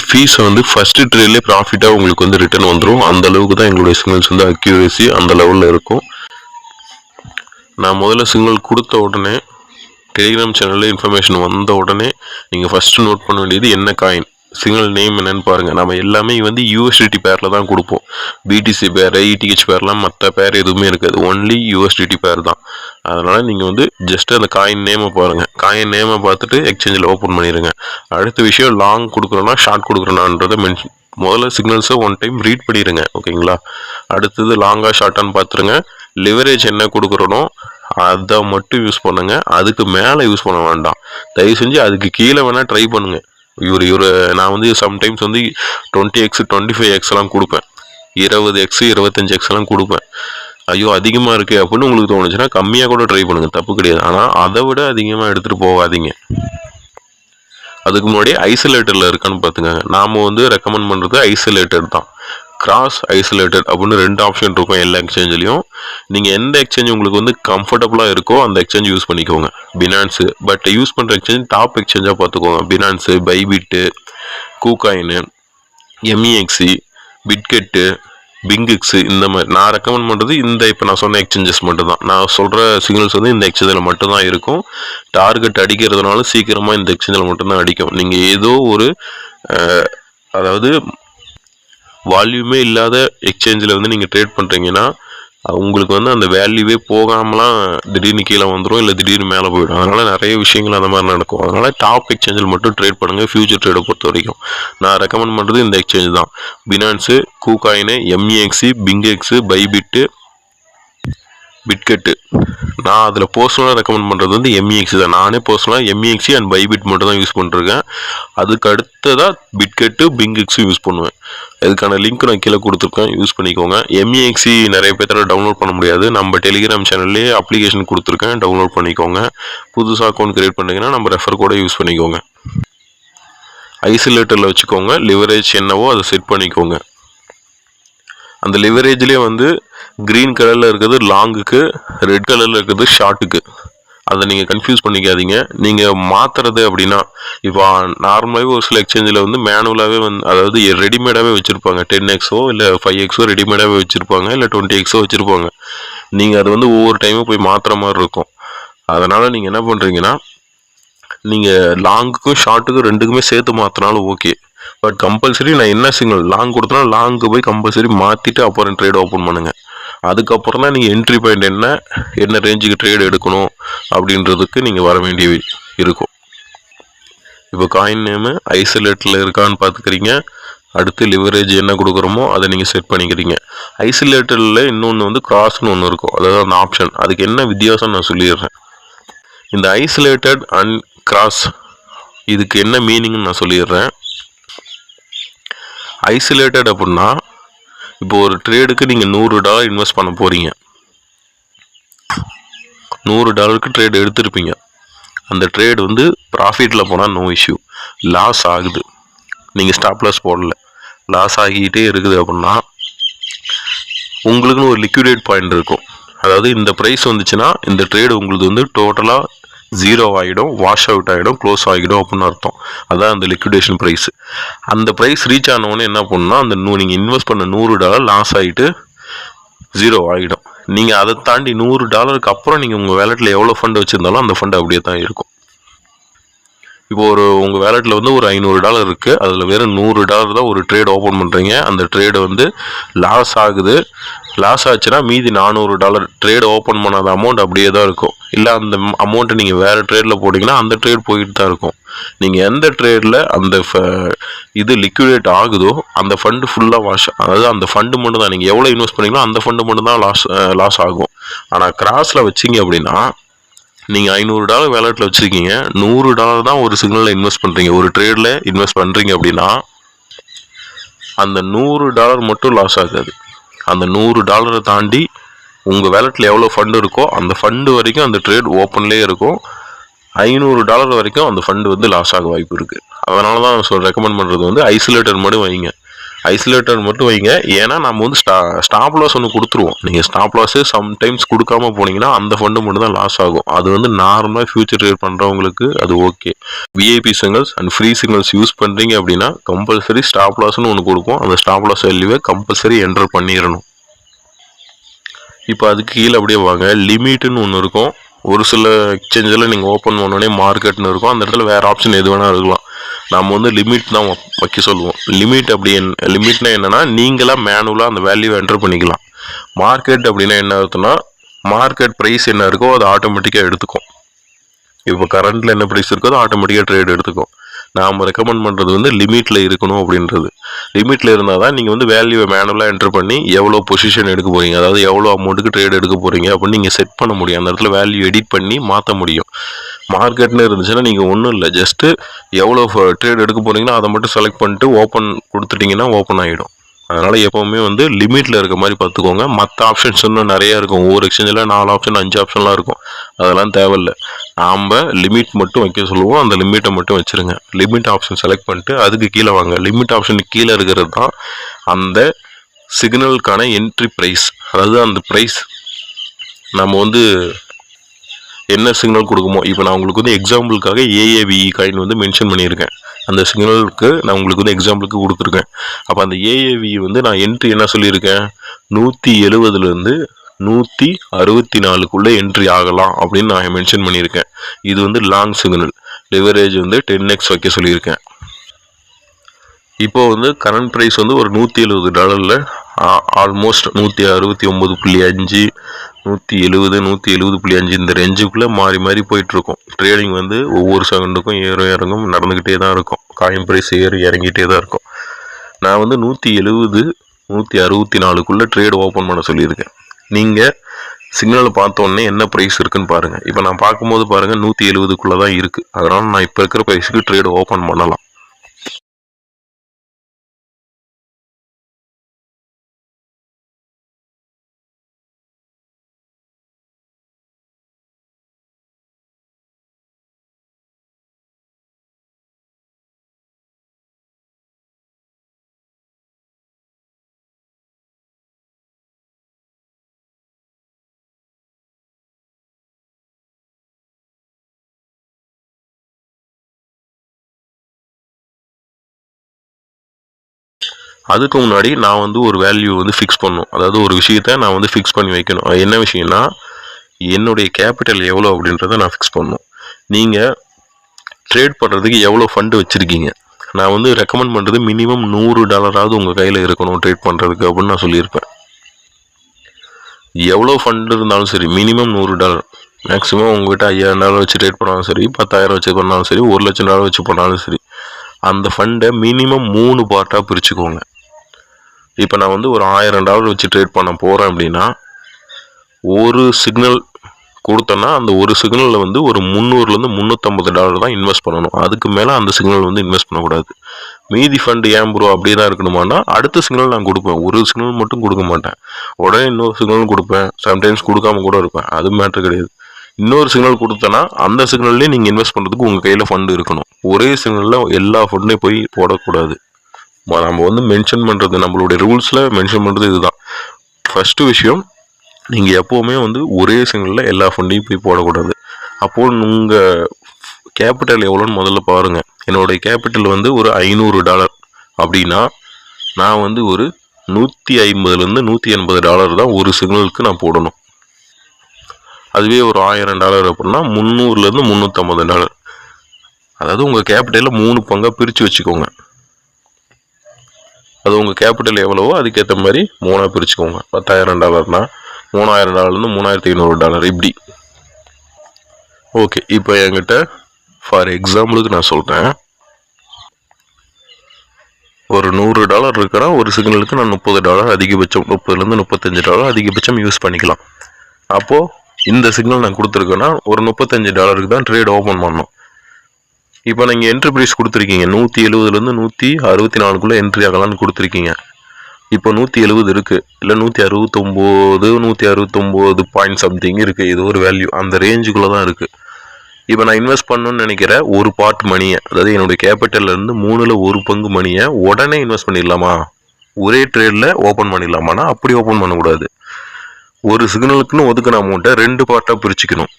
Fees வந்து first ட்ரேட்லேயே ப்ராஃபிட்டாக உங்களுக்கு வந்து ரிட்டர்ன் வந்துடும். அந்த அளவுக்கு தான் எங்களுடைய சிக்னல்ஸ் வந்து அக்யூரேசி அந்த லெவலில் இருக்கும். நான் முதல்ல சிக்னல் கொடுத்த உடனே டெலிகிராம் சேனலில் இன்ஃபர்மேஷன் வந்த உடனே நீங்கள் ஃபஸ்ட்டு நோட் பண்ண வேண்டியது என்ன காயின், சிக்னல் நேம் என்னன்னு பாருங்கள். நம்ம எல்லாமே வந்து யூஎஸ்டிடி பேரில் தான் கொடுப்போம். பிடிசி பேர், இடிஹெச் பேர்லாம் மற்ற பேர் எதுவுமே இருக்காது, ஒன்லி யூஎஸ்டிடி பேர் தான். அதனால் நீங்கள் வந்து ஜஸ்ட்டு அந்த காயின் நேமை பாருங்கள். காயின் நேமை பார்த்துட்டு எக்ஸ்சேஞ்சில் ஓப்பன் பண்ணிடுங்க. அடுத்த விஷயம் லாங் கொடுக்குறோன்னா ஷார்ட் கொடுக்குறோன்னான்றதை முதல்ல சிக்னல்ஸை ஒன் டைம் ரீட் பண்ணிடுங்க, ஓகேங்களா. அடுத்தது லாங்காக ஷார்ட்டான்னு பார்த்துருங்க. லிவரேஜ் என்ன கொடுக்குறனோ அதை மட்டும் யூஸ் பண்ணுங்க, அதுக்கு மேலே யூஸ் பண்ண வேண்டாம். தயவு செஞ்சு அதுக்கு கீழே வேணால் ட்ரை பண்ணுங்கள். நான் வந்து சம்டைம்ஸ் வந்து 20x 25xலாம் கொடுப்பேன், 20x 25xலாம் கொடுப்பேன். ஐயோ அதிகமாக இருக்குது அப்படின்னு உங்களுக்கு தோணுச்சுன்னா கம்மியாக கூட ட்ரை பண்ணுங்கள், தப்பு கிடையாது. ஆனால் அதை விட அதிகமாக எடுத்துகிட்டு போகாதீங்க. அதுக்கு முன்னாடி ஐசோலேட்டரில் இருக்கான்னு பார்த்துக்கோங்க. நாம் வந்து ரெக்கமெண்ட் பண்ணுறது ஐசோலேட்டட் தான். கிராஸ் ஐசோலேட்டட் அப்படின்னு 2 ஆப்ஷன் இருக்கும் எல்லா எக்ஸ்சேஞ்சிலையும். நீங்கள் எந்த எக்ஸ்சேஞ்ச் உங்களுக்கு வந்து கம்ஃபர்டபுளாக இருக்கோ அந்த எக்ஸ்சேஞ்ச் யூஸ் பண்ணிக்கோங்க. பினான்ஸு, பட் யூஸ் பண்ணுற எக்ஸ்சேஞ்ச் டாப் எக்ஸ்சேஞ்சாக பார்த்துக்கோங்க. பினான்ஸு, பைபிட்டு, கூகாயின், எம்இஎக்ஸி, பிட்கெட்டு, பிங்கெக்ஸு, இந்த மாதிரி நான் ரெக்கமெண்ட் பண்ணுறது இந்த இப்போ நான் சொன்ன எக்ஸ்சேஞ்சஸ் மட்டும் தான். நான் சொல்கிற சிக்னல்ஸ் வந்து இந்த எக்ஸ்சேஞ்சில் மட்டும்தான் இருக்கும். டார்கெட் அடிக்கிறதுனால சீக்கிரமாக இந்த எக்ஸ்சேஞ்சில் மட்டும்தான் அடிக்கும். நீங்கள் ஏதோ ஒரு அதாவது வால்யூமே இல்லாத எக்ஸ்சேஞ்சில் வந்து நீங்கள் ட்ரேட் பண்ணுறீங்கன்னா உங்களுக்கு வந்து அந்த வேல்யூவே போகாமலாம் திடீர்னு கீழே வந்துடும், இல்லை திடீர்னு மேலே போயிடும். அதனால் நிறைய விஷயங்கள் அந்த மாதிரி நடக்கும். அதனால் டாப் எக்ஸ்சேஞ்சில் மட்டும் ட்ரேட் பண்ணுங்கள். ஃபியூச்சர் ட்ரேடை பொறுத்த வரைக்கும் நான் ரெக்கமெண்ட் பண்ணுறது இந்த எக்ஸ்சேஞ்ச் தான். Binance, KuCoin, MEXC, BingX, Bybit, Bitget. நான் அதில் பர்சனலாக ரெக்கமெண்ட் பண்ணுறது வந்து எம்இஎக்ஸி தான். நானே பர்சனலாக எம்இஎக்ஸி அண்ட் பைபிட் மட்டும் தான் யூஸ் பண்ணிருக்கேன். அதுக்கு அடுத்ததாக பிட்கெட்டு, பிங்கெக்ஸும் யூஸ் பண்ணுவேன். இதுக்கான லிங்க் நான் கீழே கொடுத்துருக்கேன், யூஸ் பண்ணிக்கோங்க. எம்இஎக்ஸி நிறைய பேர்த்தால டவுன்லோட் பண்ண முடியாது. நம்ம டெலிகிராம் சேனல்லேயே அப்ளிகேஷன் கொடுத்துருக்கேன், டவுன்லோட் பண்ணிக்கோங்க. புதுசாக அக்கௌண்ட் கிரியேட் பண்ணிங்கன்னா நம்ம ரெஃபர் கூட யூஸ் பண்ணிக்கோங்க. ஐசோலேட்டரில் வச்சுக்கோங்க. லிவரேஜ் என்னவோ அதை செட் பண்ணிக்கோங்க. அந்த லிவரேஜ்லேயே வந்து க்ரீன் கலரில் இருக்கிறது லாங்குக்கு, ரெட் கலரில் இருக்கிறது ஷார்ட்டுக்கு. அதை நீங்கள் கன்ஃபியூஸ் பண்ணிக்காதீங்க. நீங்கள் மாற்றுறது அப்படின்னா இப்போ நார்மலாகவே ஒரு சில எக்ஸ்சேஞ்சில் வந்து மேனுவலாகவே வந்து அதாவது ரெடிமேடாகவே வச்சுருப்பாங்க. 10xோ இல்லை 5xோ ரெடிமேடாகவே வச்சுருப்பாங்க, இல்லை 20xோ வச்சுருப்பாங்க. நீங்கள் அது வந்து ஒவ்வொரு டைமும் போய் மாற்றுற மாதிரி இருக்கும். அதனால் நீங்கள் என்ன பண்ணுறீங்கன்னா நீங்கள் லாங்குக்கும் ஷார்ட்டுக்கும் ரெண்டுக்குமே சேர்த்து மாற்றினாலும் ஓகே. பட் கம்பல்சரி நான் என்ன சிக்னல் லாங் கொடுத்தனா லாங்கு போய் கம்பல்சரி மாற்றிட்டு அப்புறம் ட்ரேட் ஓப்பன் பண்ணுங்கள். அதுக்கப்புறம் தான் நீங்கள் என்ட்ரி பாயிண்ட் என்ன ரேஞ்சுக்கு ட்ரேட் எடுக்கணும் அப்படின்றதுக்கு நீங்கள் வர வேண்டிய இருக்கும். இப்போ காயின் நேமு ஐசோலேட்டில் இருக்கான்னு பார்த்துக்கிறீங்க. அடுத்து லிவரேஜ் என்ன கொடுக்குறோமோ அதை நீங்கள் செட் பண்ணிக்கிறீங்க. ஐசோலேட்டரில் இன்னொன்று வந்து கிராஸ்னு ஒன்று இருக்கும், அதாவது அந்த ஆப்ஷன். அதுக்கு என்ன வித்தியாசம் நான் சொல்லிடுறேன். இந்த ஐசோலேட்டட் அண்ட் கிராஸ் இதுக்கு என்ன மீனிங்னு நான் சொல்லிடுறேன். ஐசோலேட்டட் அப்படின்னா இப்போ ஒரு ட்ரேடுக்கு நீங்கள் $100 இன்வெஸ்ட் பண்ண போகிறீங்க. $100 ட்ரேட் எடுத்திருப்பீங்க. அந்த ட்ரேட் வந்து ப்ராஃபிட்டில் போனால் நோ இஷ்யூ. லாஸ் ஆகுது, நீங்கள் ஸ்டாப் லாஸ் போடல, லாஸ் ஆகிக்கிட்டே இருக்குது அப்படின்னா உங்களுக்குன்னு ஒரு லிக்விடேட் பாயிண்ட் இருக்கும். அதாவது இந்த ப்ரைஸ் வந்துச்சுன்னா இந்த ட்ரேடு உங்களுக்கு வந்து டோட்டலாக 0 ஆகிடும், வாஷ் அவுட் ஆகிடும், க்ளோஸ் ஆகிடும் அப்படின்னு அர்த்தம். அதான் அந்த லிக்விடேஷன் ப்ரைஸ். அந்த ப்ரைஸ் ரீச் ஆனவொடனே என்ன பண்ணணும்னா அந்த நீங்கள் இன்வெஸ்ட் பண்ண $100 லாஸ் ஆகிட்டு 0 ஆகிடும். நீங்கள் அதை தாண்டி $100 அப்புறம் நீங்கள் உங்கள் வேலெட்டில் எவ்வளோ ஃபண்டு வச்சுருந்தாலும் அந்த ஃபண்டு அப்படியே தான் இருக்கும். இப்போ உங்கள் வேலெட்டில் வந்து ஒரு $500 இருக்குது, அதில் வெறும் $100 தான் ஒரு ட்ரேட் ஓப்பன் பண்ணுறீங்க. அந்த ட்ரேடு வந்து லாஸ் ஆகுது. லாஸ் ஆச்சுன்னா மீதி $400 ட்ரேட் ஓப்பன் பண்ணாத அமௌண்ட் அப்படியே தான் இருக்கும். இல்லை அந்த அமௌண்ட்டை நீங்கள் வேறு ட்ரேடில் போட்டிங்கன்னா அந்த ட்ரேட் போயிட்டு தான் இருக்கும். நீங்கள் எந்த ட்ரேடில் அந்த இது லிக்விடேட் ஆகுதோ அந்த ஃபண்டு ஃபுல்லாக அதாவது அந்த ஃபண்டு மட்டும் தான் நீங்கள் எவ்வளோ இன்வெஸ்ட் பண்ணீங்களோ அந்த ஃபண்டு மட்டும் தான் லாஸ் ஆகும். ஆனால் கிராஸில் வச்சிங்க அப்படின்னா நீங்கள் $500 வேலெட்டில் வச்சுருக்கீங்க, $100 தான் ஒரு சிக்னலில் இன்வெஸ்ட் பண்ணுறீங்க, ஒரு ட்ரேடில் இன்வெஸ்ட் பண்ணுறீங்க அப்படின்னா அந்த $100 மட்டும் லாஸ் ஆகாது. அந்த $100 தாண்டி உங்கள் வேலெட்டில் எவ்வளோ ஃபண்டு இருக்கோ அந்த ஃபண்டு வரைக்கும் அந்த ட்ரேட் ஓப்பன்லேயே இருக்கும். $500 வரைக்கும் அந்த ஃபண்டு வந்து லாஸ் ஆக வாய்ப்பு இருக்குது. அதனால தான் ரெக்கமெண்ட் பண்ணுறது வந்து ஐசோலேட்டர் மட்டும் வைங்க. ஐசோலேட்டர் மட்டும் வைங்க. ஏன்னா நம்ம வந்து ஸ்டாப் லாஸ் ஒன்று கொடுத்துருவோம். நீங்கள் ஸ்டாப் லாஸு சம்டைம்ஸ் கொடுக்காம போனீங்கன்னா அந்த ஃபண்டு மட்டும் தான் லாஸ் ஆகும். அது வந்து நார்மலாக ஃபியூச்சர் ட்ரேட் பண்ணுறவங்களுக்கு அது okay. VIP signals and free signals use பண்ணுறீங்க அப்படின்னா கம்பல்சரி ஸ்டாப் லாஸ்ன்னு ஒன்று கொடுக்கும். அந்த ஸ்டாப் லாஸ் வேல்யூவை கம்பல்சரி என்டர் பண்ணிடணும். இப்போ அதுக்கு கீழே அப்படியே வாங்க. லிமிட்டுன்னு ஒன்று இருக்கும். ஒரு சில எக்ஸ்சேஞ்சில் நீங்கள் ஓப்பன் பண்ணோடனே மார்க்கெட்னு இருக்கும். அந்த இடத்துல வேறு ஆப்ஷன் எது வேணால் இருக்கலாம். நம்ம வந்து லிமிட் தான் வைக்க சொல்லுவோம். லிமிட் லிமிட்னா என்னென்னா நீங்களாக மேனுவலாக அந்த வேல்யூவை என்டர் பண்ணிக்கலாம். மார்க்கெட் அப்படின்னா என்ன அர்த்தம்னா மார்க்கெட் ப்ரைஸ் என்ன இருக்கோ அது ஆட்டோமேட்டிக்காக எடுத்துக்கும். இப்போ கரண்ட்டில் என்ன ப்ரைஸ் இருக்கோ அது ஆட்டோமேட்டிக்காக ட்ரேட் எடுத்துக்கும். நாம் ரெக்கமெண்ட் பண்ணுறது வந்து லிமிட்டில் இருக்கணும் அப்படின்றது. லிமிட்டில் இருந்தால் தான் நீங்கள் வந்து வேல்யூவை மேனுவலாக என்டர் பண்ணி எவ்வளோ பொசிஷன் எடுக்க போகிறீங்க, அதாவது எவ்வளோ அமௌண்ட்டுக்கு ட்ரேட் எடுக்க போகிறீங்க அப்படின்னு நீங்கள் செட் பண்ண முடியும். அந்த இடத்துல வேல்யூ எடிட் பண்ணி மாற்ற முடியும். மார்க்கெட்னு இருந்துச்சுன்னா நீங்கள் ஒன்றும் இல்லை, ஜஸ்ட்டு எவ்வளோ ட்ரேட் எடுக்க போகிறீங்களோ அதை மட்டும் செலக்ட் பண்ணிட்டு ஓப்பன் கொடுத்துட்டிங்கன்னா ஓப்பன் ஆகிடும். அதனால் எப்போவுமே வந்து லிமிட்டில் இருக்க மாதிரி பார்த்துக்கோங்க. மற்ற ஆப்ஷன்ஸ் இன்னும் நிறையா இருக்கும். ஒவ்வொரு எக்ஸ்சேஞ்சில் 4 ஆப்ஷன் 5 ஆப்ஷன்லாம் இருக்கும். அதெல்லாம் தேவையில்லை. நாம் லிமிட் மட்டும் வைக்க சொல்லுவோம். அந்த லிமிட்டை மட்டும் வச்சுருங்க. லிமிட் ஆப்ஷன் செலக்ட் பண்ணிட்டு அதுக்கு கீழே வாங்க. லிமிட் ஆப்ஷனுக்கு கீழே இருக்கிறது தான் அந்த சிக்னலுக்கான என்ட்ரி ப்ரைஸ். அதாவது அந்த ப்ரைஸ் நம்ம வந்து என்ன சிக்னல் கொடுக்குமோ. இப்போ நான் உங்களுக்கு வந்து எக்ஸாம்பிளுக்காக ஏஏவிஇ காயின் வந்து மென்ஷன் பண்ணியிருக்கேன். அந்த சிக்னலுக்கு நான் உங்களுக்கு வந்து எக்ஸாம்பிளுக்கு கொடுத்துருக்கேன். அப்போ அந்த ஏஏவி வந்து நான் என்ட்ரி என்ன சொல்லியிருக்கேன், 170லேருந்து 164க்குள்ளே என்ட்ரி ஆகலாம் அப்படின்னு நான் மென்ஷன் பண்ணியிருக்கேன். இது வந்து லாங் சிக்னல். லிவரேஜ் வந்து 10x வைக்க சொல்லியிருக்கேன். இப்போ வந்து கரண்ட் ப்ரைஸ் வந்து ஒரு $170 ஆல்மோஸ்ட் 169.5 170 170.5 இந்த ரேஞ்சுக்குள்ளே மாறி மாறி போயிட்டுருக்கும். ட்ரேடிங் வந்து ஒவ்வொரு செகண்டுக்கும் ஏறும் இறங்கும் நடந்துக்கிட்டே தான் இருக்கும். காயின் ப்ரைஸ் ஏறி இறங்கிட்டே தான் இருக்கும். நான் வந்து 170 164க்குள்ளே ட்ரேட் ஓப்பன் பண்ண சொல்லியிருக்கேன். நீங்கள் சிக்னலை பார்த்தோன்னே என்ன ப்ரைஸ் இருக்குன்னு பாருங்கள். இப்போ நான் பார்க்கும்போது பாருங்கள் 170க்குள்ளே தான் இருக்குது. அதனால் நான் இப்போ இருக்கிற ப்ரைஸுக்கு ட்ரேட் ஓப்பன் பண்ணலாம். அதுக்கு முன்னாடி நான் வந்து ஒரு வேல்யூ வந்து ஃபிக்ஸ் பண்ணணும். அதாவது ஒரு விஷயத்தை நான் வந்து ஃபிக்ஸ் பண்ணி வைக்கணும். என்ன விஷயம்னா என்னுடைய கேபிட்டல் எவ்வளோ அப்படின்றத நான் ஃபிக்ஸ் பண்ணணும். நீங்கள் ட்ரேட் பண்ணுறதுக்கு எவ்வளோ ஃபண்டு வச்சுருக்கீங்க. நான் வந்து ரெக்கமெண்ட் பண்ணுறது மினிமம் $100 உங்கள் கையில் இருக்கணும் ட்ரேட் பண்ணுறதுக்கு அப்படின்னு நான் சொல்லியிருப்பேன். எவ்வளோ ஃபண்டு இருந்தாலும் சரி மினிமம் $100. மேக்ஸிமம் உங்கள்கிட்ட $5000 வச்சு ட்ரேட் பண்ணாலும் சரி, 10,000 வச்சு பண்ணாலும் சரி, $1,00,000 வச்சு பண்ணாலும் சரி, அந்த ஃபண்டை மினிமம் 3 பார்ட்டாக பிரிச்சுக்கோங்க. இப்போ நான் வந்து ஒரு $1000 வச்சு ட்ரேட் பண்ண போகிறேன் அப்படின்னா ஒரு சிக்னல் கொடுத்தோன்னா அந்த ஒரு சிக்னலில் வந்து ஒரு $300லேருந்து $350 தான் இன்வெஸ்ட் பண்ணணும். அதுக்கு மேலே அந்த சிக்னல் வந்து இன்வெஸ்ட் பண்ணக்கூடாது. மீதி ஃபண்டு ஏன் ப்ரோ அப்படி தான் இருக்கணுமானா அடுத்த சிக்னல் நான் கொடுப்பேன். ஒரு சிக்னல் மட்டும் கொடுக்க மாட்டேன். உடனே இன்னொரு சிக்னல் கொடுப்பேன். சம்டைம்ஸ் கொடுக்காம கூட இருப்பேன். அது மேட்ரு கிடையாது. இன்னொரு சிக்னல் கொடுத்தேன்னா அந்த சிக்னல்லேயே நீங்கள் இன்வெஸ்ட் பண்ணுறதுக்கு உங்கள் கையில் ஃபண்டு இருக்கணும். ஒரே சிக்னலில் எல்லா ஃபண்டையும் போய் போடக்கூடாது. நம்ம வந்து மென்ஷன் பண்ணுறது நம்மளுடைய ரூல்ஸில் மென்ஷன் பண்ணுறது இதுதான். ஃபஸ்ட்டு விஷயம், நீங்கள் எப்போவுமே வந்து ஒரே சிக்னலில் எல்லா ஃபண்டையும் போய் போடக்கூடாது. அப்போது உங்கள் கேபிட்டல் எவ்வளோன்னு முதல்ல பாருங்கள். என்னுடைய கேபிட்டல் வந்து ஒரு $500 அப்படின்னா நான் வந்து ஒரு $150லேருந்து $180 தான் ஒரு சிக்னலுக்கு நான் போடணும். அதுவே ஒரு $1000 அப்படின்னா $300லேருந்து $350. அதாவது உங்கள் கேபிட்டலில் 3 பங்காக பிரித்து வச்சுக்கோங்க. அது உங்கள் கேபிட்டல் எவ்வளவோ அதுக்கேற்ற மாதிரி 3ஆக பிரிச்சுக்கோங்க. $10,000னா $3,000லேருந்து $3,500 இப்படி. ஓகே, இப்போ என்கிட்ட ஃபார் எக்ஸாம்பிளுக்கு நான் சொல்கிறேன், ஒரு $100 இருக்குன்னா ஒரு சிக்னலுக்கு நான் $30 அதிகபட்சம், $30லேருந்து $35 அதிகபட்சம் யூஸ் பண்ணிக்கலாம். அப்போது இந்த சிக்னல் நான் கொடுத்துருக்கேன்னா ஒரு $35க்கு தான் ட்ரேட் ஓப்பன் பண்ணணும். இப்போ நீங்கள் என்ட்ரி ப்ரைஸ் கொடுத்துருக்கீங்க 170லேருந்து 164க்குள்ளே என்ட்ரி ஆகலான்னு கொடுத்துருக்கீங்க. இப்போ 170 இருக்குது, இல்லை 169 169 பாயிண்ட் சம்திங் இருக்குது. இது ஒரு வேல்யூ அந்த ரேஞ்சுக்குள்ளே தான் இருக்குது. இப்போ நான் இன்வெஸ்ட் பண்ணணும்னு நினைக்கிற ஒரு பார்ட் மணியை, அதாவது என்னுடைய கேபிட்டல்லேருந்து 3ல் 1 பங்கு மணியை உடனே இன்வெஸ்ட் பண்ணிடலாமா? ஒரே ட்ரேடில் ஓப்பன் பண்ணிடலாமான்னா அப்படி ஓப்பன் பண்ணக்கூடாது. ஒரு சிக்னலுக்குன்னு ஒதுக்கின அமௌண்ட்டை 2 பார்ட்டாக பிரிச்சுக்கணும்.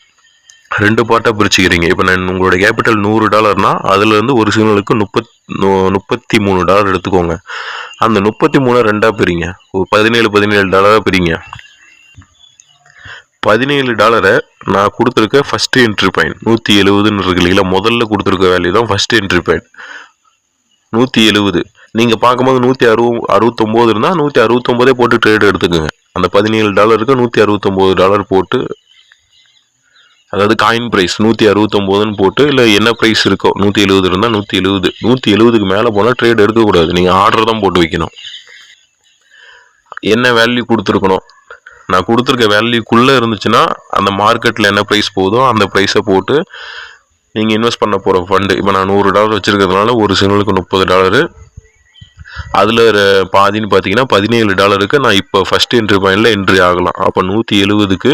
2 பார்ட்டாக பிரிச்சுக்கிறீங்க. இப்போ நான் உங்களோட கேபிட்டல் $100 அதுலேருந்து ஒரு சிக்னலுக்கு $33 எடுத்துக்கோங்க. அந்த 33 2ஆக பிரிங்க. $17 பிரிங்க. $17 நான் கொடுத்துருக்க ஃபர்ஸ்ட் என்ட்ரி பாயிண்ட் 170ன்னு இருக்கு இல்லைங்களா, முதல்ல கொடுத்துருக்க வேல்யூ தான் ஃபர்ஸ்ட் என்ட்ரி பாயிண்ட் 170. நீங்கள் பார்க்கும்போது 169 இருந்தால் 169 போட்டு ட்ரேட் எடுத்துக்கோங்க. அந்த $17க்கு $169 போட்டு, அதாவது காயின் ப்ரைஸ் 169ன்னு போட்டு, இல்லை என்ன ப்ரைஸ் இருக்கோ 170 இருந்தால் 170க்கு மேலே போனால் ட்ரேட் எடுக்கக்கூடாது. நீங்கள் ஆர்டர் தான் போட்டு வைக்கணும். என்ன வேல்யூ கொடுத்துருக்கணும், நான் கொடுத்துருக்க வேல்யூக்குள்ளே இருந்துச்சுன்னா அந்த மார்க்கெட்டில் என்ன ப்ரைஸ் போதோ அந்த ப்ரைஸை போட்டு நீங்கள் இன்வெஸ்ட் பண்ண போகிற ஃபண்டு. இப்போ நான் $100 வச்சுருக்கிறதுனால ஒரு சிக்னலுக்கு $30, அதில் பாதின்னு பார்த்தீங்கன்னா $17க்கு நான் இப்போ ஃபஸ்ட் என்ட்ரி பாயிண்டில் என்ட்ரி ஆகலாம். அப்போ 170க்கு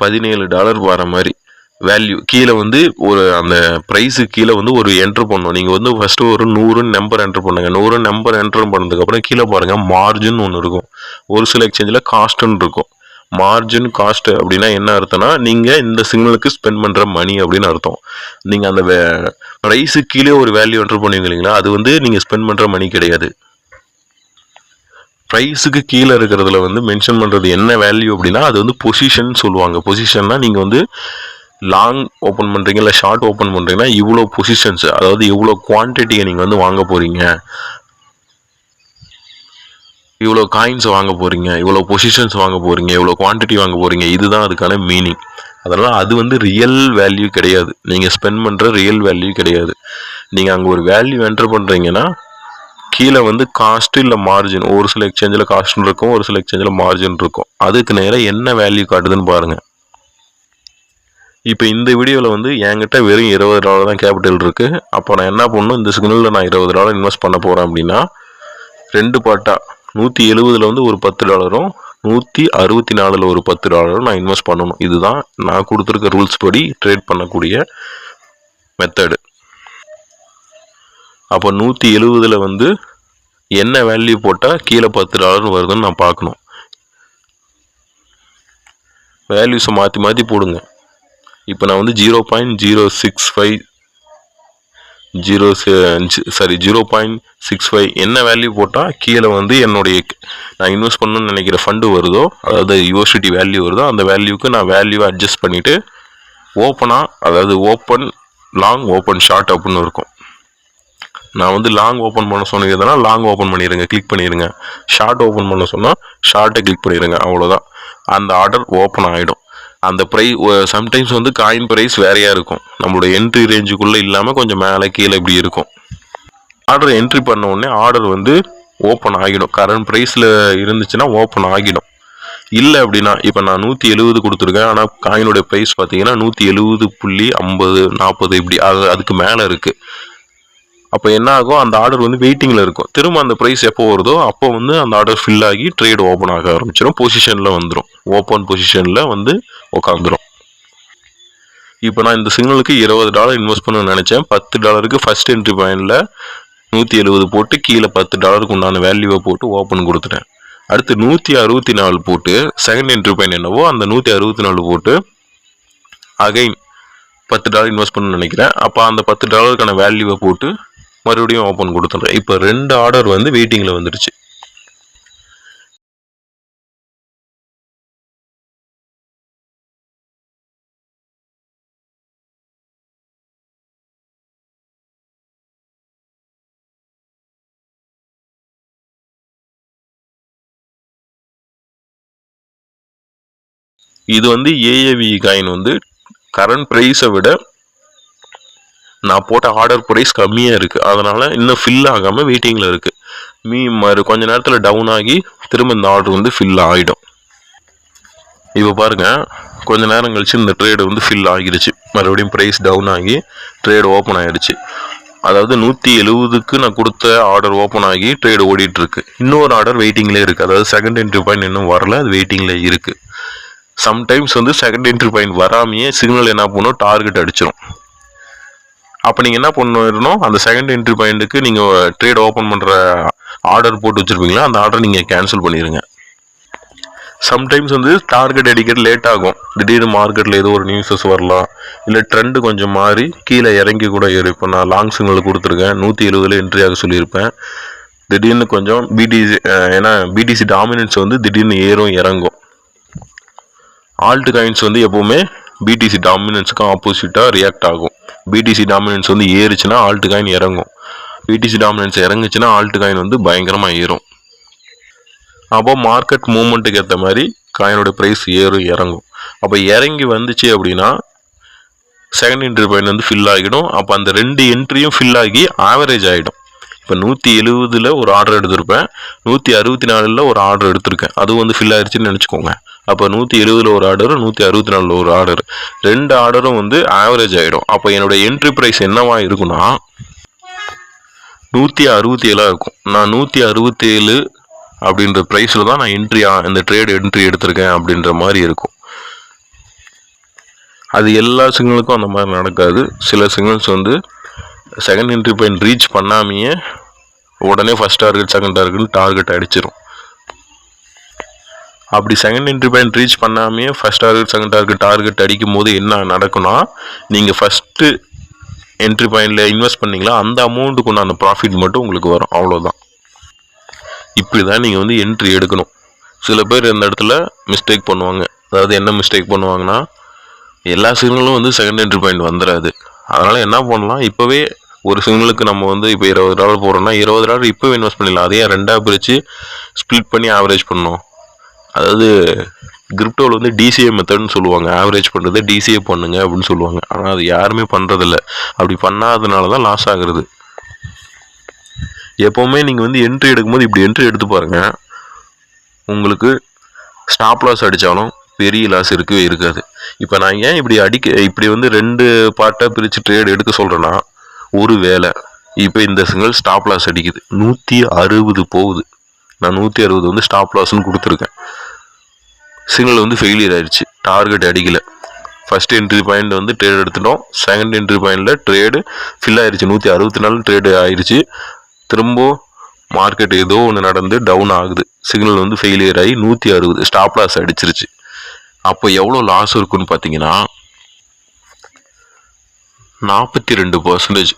$17 வர மாதிரி வேல்யூ கீழே வந்து ஒரு அந்த ப்ரைஸுக்கு கீழே வந்து ஒரு என்ட்ரு பண்ணணும். நீங்கள் வந்து ஃபஸ்ட்டு ஒரு 100 நம்பர் என்ட்ரு பண்ணுங்கள். 100 நம்பர் என்ட்ரு பண்ணதுக்கப்புறம் கீழே பாருங்கள் மார்ஜின் ஒன்று இருக்கும். ஒரு சில எக்ஸ்சேஞ்சில் காஸ்ட்டுன்னு இருக்கும். மார்ஜின் காஸ்ட் அப்படின்னா என்ன அர்த்தம்னா, நீங்கள் இந்த சிக்னலுக்கு ஸ்பெண்ட் பண்ணுற மணி அப்படின்னு அர்த்தம். நீங்கள் அந்த ப்ரைஸுக்கு கீழே ஒரு வேல்யூ என்ட்ரு பண்ணுவீங்க இல்லைங்களா, அது வந்து நீங்கள் ஸ்பெண்ட் பண்ணுற மணி கிடையாது. ப்ரைஸுக்கு கீழே இருக்கிறதுல வந்து மென்ஷன் பண்ணுறது என்ன வேல்யூ அப்படின்னா, அது வந்து பொசிஷன் சொல்லுவாங்க. பொசிஷன்னா நீங்கள் வந்து லாங் ஓப்பன் பண்ணுறீங்க இல்லை ஷார்ட் ஓப்பன் பண்ணுறீங்கன்னா இவ்வளோ பொசிஷன்ஸ், அதாவது இவ்வளோ குவான்டிட்டியை நீங்கள் வந்து வாங்க போகிறீங்க, இவ்வளோ காயின்ஸ் வாங்க போகிறீங்க, இவ்வளோ பொசிஷன்ஸ் வாங்க போகிறீங்க, இவ்வளோ குவான்டிட்டி வாங்க போகிறீங்க, இதுதான் அதுக்கான மீனிங். அதனால் அது வந்து ரியல் வேல்யூ கிடையாது. நீங்கள் ஸ்பெண்ட் பண்ணுற ரியல் வேல்யூ கிடையாது. நீங்கள் அங்கே ஒரு வேல்யூ என்டர் பண்ணுறீங்கன்னா கீழே வந்து காஸ்ட் இல்லை மார்ஜின், ஒரு சில எக்ஸ்சேஞ்சில் காஸ்ட்னு இருக்கும், ஒரு சில எக்ஸ்சேஞ்சில் மார்ஜின் இருக்கும். அதுக்கு நேராக என்ன வேல்யூ காட்டுதுன்னு பாருங்கள். இப்போ இந்த வீடியோவில் வந்து என்கிட்ட வெறும் $20 தான் கேபிட்டல் இருக்குது. அப்போ நான் என்ன பண்ணணும், இந்த சிக்னலில் நான் $20 இன்வெஸ்ட் பண்ண போகிறேன் அப்படின்னா 2 பார்ட்டாக 170ல் வந்து ஒரு $10, 164ல் ஒரு $10 நான் இன்வெஸ்ட் பண்ணணும். இதுதான் நான் கொடுத்துருக்க ரூல்ஸ் படி ட்ரேட் பண்ணக்கூடிய மெத்தடு. அப்போ 170ல் வந்து என்ன வேல்யூ போட்டால் கீழே $10 வருதுன்னு நான் பார்க்கணும். வேல்யூஸை மாற்றி மாற்றி போடுங்க. இப்போ நான் வந்து 0.65 என்ன வேல்யூ போட்டால் கீழே வந்து என்னுடைய நான் இன்வெஸ்ட் பண்ணணும்னு நினைக்கிற ஃபண்டு வருதோ, அதாவது யூஎஸ்டி வேல்யூ வருதோ, அந்த வேல்யூக்கு நான் வேல்யூவை அட்ஜஸ்ட் பண்ணிவிட்டு அதாவது ஓப்பன் லாங் ஓப்பன் ஷார்ட் அப்படின்னு இருக்கும். நான் வந்து லாங் ஓப்பன் பண்ண சொன்னதுனா லாங் ஓப்பன் பண்ணிடுங்க, கிளிக் பண்ணிடுங்க. ஷார்ட் ஓப்பன் பண்ண சொன்னால் ஷார்ட்டை கிளிக் பண்ணிடுங்க. அவ்வளோதான், அந்த ஆர்டர் ஓப்பன் ஆகிடும். அந்த சம்டைம்ஸ் வந்து காயின் ப்ரைஸ் வேறையாக இருக்கும். நம்மளோட என்ட்ரி ரேஞ்சுக்குள்ளே இல்லாமல் கொஞ்சம் மேலே கீழே இப்படி இருக்கும். ஆர்டர் என்ட்ரி பண்ண உடனே ஆர்டர் வந்து ஓப்பன் ஆகிடும். கரண்ட் ப்ரைஸில் இருந்துச்சுன்னா ஓப்பன் ஆகிடும். இல்லை அப்படின்னா இப்போ நான் 170 கொடுத்துருக்கேன், ஆனால் காயினோட ப்ரைஸ் பார்த்தீங்கன்னா 170.50 40 இப்படி அதுக்கு மேலே இருக்குது. அப்போ என்ன ஆகும், அந்த ஆர்டர் வந்து வெயிட்டிங்கில் இருக்கும். திரும்ப அந்த ப்ரைஸ் எப்போ வருதோ அப்போ வந்து அந்த ஆர்டர் ஃபில் ஆகி ட்ரேட் ஓப்பன் ஆக ஆரம்பிச்சிடும். பொசிஷனில் வந்துடும், ஓப்பன் பொசிஷனில் வந்து உட்காந்துரும். இப்போ நான் இந்த சிக்னலுக்கு $20 இன்வெஸ்ட் பண்ணணும்னு நினச்சேன். $10க்கு ஃபர்ஸ்ட் என்ட்ரி பாயிண்டில் 170 போட்டு கீழே $10க்கு உண்டான வேல்யூவை போட்டு ஓப்பன் கொடுத்துட்டேன். அடுத்து 164 போட்டு செகண்ட் என்ட்ரி பாயிண்ட் என்னவோ அந்த 164 போட்டு அகைன் $10 இன்வெஸ்ட் பண்ணணும்னு நினைக்கிறேன். அப்போ அந்த $10க்கான வேல்யூவை போட்டு மறுபடியும் ஓப்பன் கொடுத்துட்றேன். இப்போ 2 ஆர்டர் வந்து வெயிட்டிங்கில் வந்துடுச்சு. இது வந்து ஏஏவி காயின் வந்து கரண்ட் ப்ரைஸை விட நான் போட்ட ஆர்டர் ப்ரைஸ் கம்மியாக இருக்குது. அதனால் இன்னும் ஃபில் ஆகாமல் வெயிட்டிங்கில் இருக்குது. கொஞ்ச நேரத்தில் டவுன் ஆகி திரும்ப இந்த ஆர்டர் வந்து ஃபில் ஆகிடும். இப்போ பாருங்கள், கொஞ்ச நேரம் கழிச்சு இந்த ட்ரேடு வந்து ஃபில் ஆகிடுச்சு. மறுபடியும் ப்ரைஸ் டவுன் ஆகி ட்ரேடு ஓப்பன் ஆகிடுச்சு. அதாவது 170க்கு நான் கொடுத்த ஆர்டர் ஓப்பன் ஆகி ட்ரேடு ஓடிட்டுருக்கு. இன்னொரு ஆர்டர் வெயிட்டிங்லேயே இருக்குது. அதாவது செகண்ட் என்ட்ரி பாயிண்ட் இன்னும் வரல, அது வெயிட்டிங்கில் இருக்குது. சம்டைம்ஸ் வந்து செகண்ட் என்ட்ரி பாயிண்ட் வராமையே சிக்னல் என்ன பண்ணும், டார்கெட் அடிச்சிடும். அப்போ நீங்கள் என்ன பண்ணணும், அந்த செகண்ட் என்ட்ரி பாயிண்ட்டுக்கு நீங்கள் ட்ரேட் ஓப்பன் பண்ணுற ஆர்டர் போட்டு வச்சுருப்பீங்களா, அந்த ஆர்டர் நீங்கள் கேன்சல் பண்ணிடுங்க. சம்டைம்ஸ் வந்து டார்கெட் அடிக்கிறது லேட் ஆகும். திடீர்னு மார்க்கெட்டில் ஏதோ ஒரு நியூஸஸ் வரலாம், இல்லை ட்ரெண்டு கொஞ்சம் மாறி கீழே இறங்கி கூட ஏறும். இப்போ நான் லாங் சிக்னல் கொடுத்துருக்கேன், 170 என்ட்ரி ஆக சொல்லியிருப்பேன். திடீர்னு கொஞ்சம் பிடிசி, ஏன்னா பிடிசி டாமினன்ஸ் வந்து திடீர்னு ஏறும் இறங்கும். ஆல்ட் காயின்ஸ் வந்து எப்போவுமே பிடிசி டாமினன்ஸுக்கு ஆப்போசிட்டாக ரியாக்ட் ஆகும். பிடிசி டாமினன்ஸ் வந்து ஏறுச்சுன்னா ஆல்ட் காயின் இறங்கும், பிடிசி டாமினன்ஸ் இறங்குச்சுன்னா ஆல்ட் காயின் வந்து பயங்கரமாக ஏறும். அப்போ மார்க்கெட் மூவ்மெண்ட்டுக்கு ஏற்ற மாதிரி காயினோட ப்ரைஸ் ஏறும் இறங்கும். அப்போ இறங்கி வந்துச்சு அப்படின்னா செகண்ட் என்ட்ரி பாயிண்ட் வந்து ஃபில் ஆகிடும். அப்போ அந்த 2 என்ட்ரியும் ஃபில் ஆகி ஆவரேஜ் ஆகிடும். இப்போ 170 ஒரு ஆர்டர் எடுத்திருப்பேன், 164 ஒரு ஆர்டர் எடுத்திருக்கேன், அதுவும் வந்து ஃபில் ஆயிடுச்சுன்னு நினச்சிக்கோங்க. அப்போ 170 ஒரு ஆர்டர், 164 ஒரு ஆர்டர், 2 ஆர்டரும் வந்து ஆவரேஜ் ஆகிடும். அப்போ என்னோட என்ட்ரி ப்ரைஸ் என்னவா இருக்குன்னா 167 இருக்கும். நான் 167 அப்படின்ற ப்ரைஸில் தான் நான் இந்த ட்ரேட் என்ட்ரி எடுத்திருக்கேன் அப்படின்ற மாதிரி இருக்கும். அது எல்லா சிக்னலுக்கும் அந்த மாதிரி நடக்காது. சில சிக்னல்ஸ் வந்து செகண்ட் என்ட்ரி பாயிண்ட் ரீச் பண்ணாமையே உடனே ஃபஸ்ட் டார்கெட் செகண்ட் டார்கெட் அடிச்சிடும். அப்படி செகண்ட் என்ட்ரி பாயிண்ட் ரீச் பண்ணாமையே ஃபஸ்ட் டார்கெட் செகண்ட் டார்கெட் அடிக்கும் போது என்ன நடக்கும்னா, நீங்கள் ஃபஸ்ட்டு என்ட்ரி பாயிண்டில் இன்வெஸ்ட் பண்ணிங்களா அந்த அமௌண்ட்டுக்கு உண்டான ப்ராஃபிட் மட்டும் உங்களுக்கு வரும், அவ்வளோதான். இப்படி தான் நீங்கள் வந்து என்ட்ரி எடுக்கணும். சில பேர் இந்த இடத்துல மிஸ்டேக் பண்ணுவாங்க. அதாவது என்ன மிஸ்டேக் பண்ணுவாங்கன்னா, எல்லா சிக்னலும் வந்து செகண்ட் என்ட்ரி பாயிண்ட் வந்துடாது. அதனால் என்ன பண்ணலாம், இப்போவே ஒரு சிக்னலுக்கு நம்ம வந்து இப்போ $20 போடுறோம்னா $20 இப்போவே இன்வெஸ்ட் பண்ணிடலாம். அதையே 2ஆக பிரித்து ஸ்ப்ளிட் பண்ணி ஆவரேஜ் பண்ணணும். அதாவது கிரிப்டோவில் வந்து டிசிஏ மெத்தட்னு சொல்லுவாங்க, ஆவரேஜ் பண்ணுறது டிசிஏ பண்ணுங்க அப்படின்னு சொல்லுவாங்க. ஆனால் அது யாருமே பண்ணுறதில்ல. அப்படி பண்ணாததுனால தான் லாஸ் ஆகுறது. எப்போவுமே நீங்கள் வந்து என்ட்ரி எடுக்கும்போது இப்படி என்ட்ரி எடுத்து பாருங்கள், உங்களுக்கு ஸ்டாப் லாஸ் அடித்தாலும் பெரிய லாஸ் இருக்கவே இருக்காது. இப்போ நான் ஏன் இப்படி வந்து 2 பார்ட்டாக பிரித்து ட்ரேட் எடுக்க சொல்கிறேன்னா, ஒரு வேளை இப்போ இந்த சிங்கிள் ஸ்டாப் லாஸ் அடிக்குது, 160 போகுது, நான் 160 வந்து ஸ்டாப் லாஸ்ன்னு கொடுத்துருக்கேன், சிங்கிள் வந்து ஃபெயிலியர் ஆயிடுச்சு, டார்கெட் அடிக்கலை. ஃபஸ்ட் என்ட்ரி பாயிண்ட் வந்து ட்ரேட் எடுத்துட்டோம், செகண்ட் என்ட்ரி பாயிண்டில் ட்ரேடு ஃபில் ஆயிடுச்சு, 164 ட்ரேடு ஆயிடுச்சு. திரும்ப மார்க்கெட் ஏதோ ஒன்று நடந்து டவுன் ஆகுது, சிக்னல் வந்து ஃபெயிலியர் ஆகி 160 ஸ்டாப் லாஸ் அடிச்சிருச்சு. அப்போ எவ்வளோ லாஸ் இருக்குன்னு பார்த்தீங்கன்னா 42%.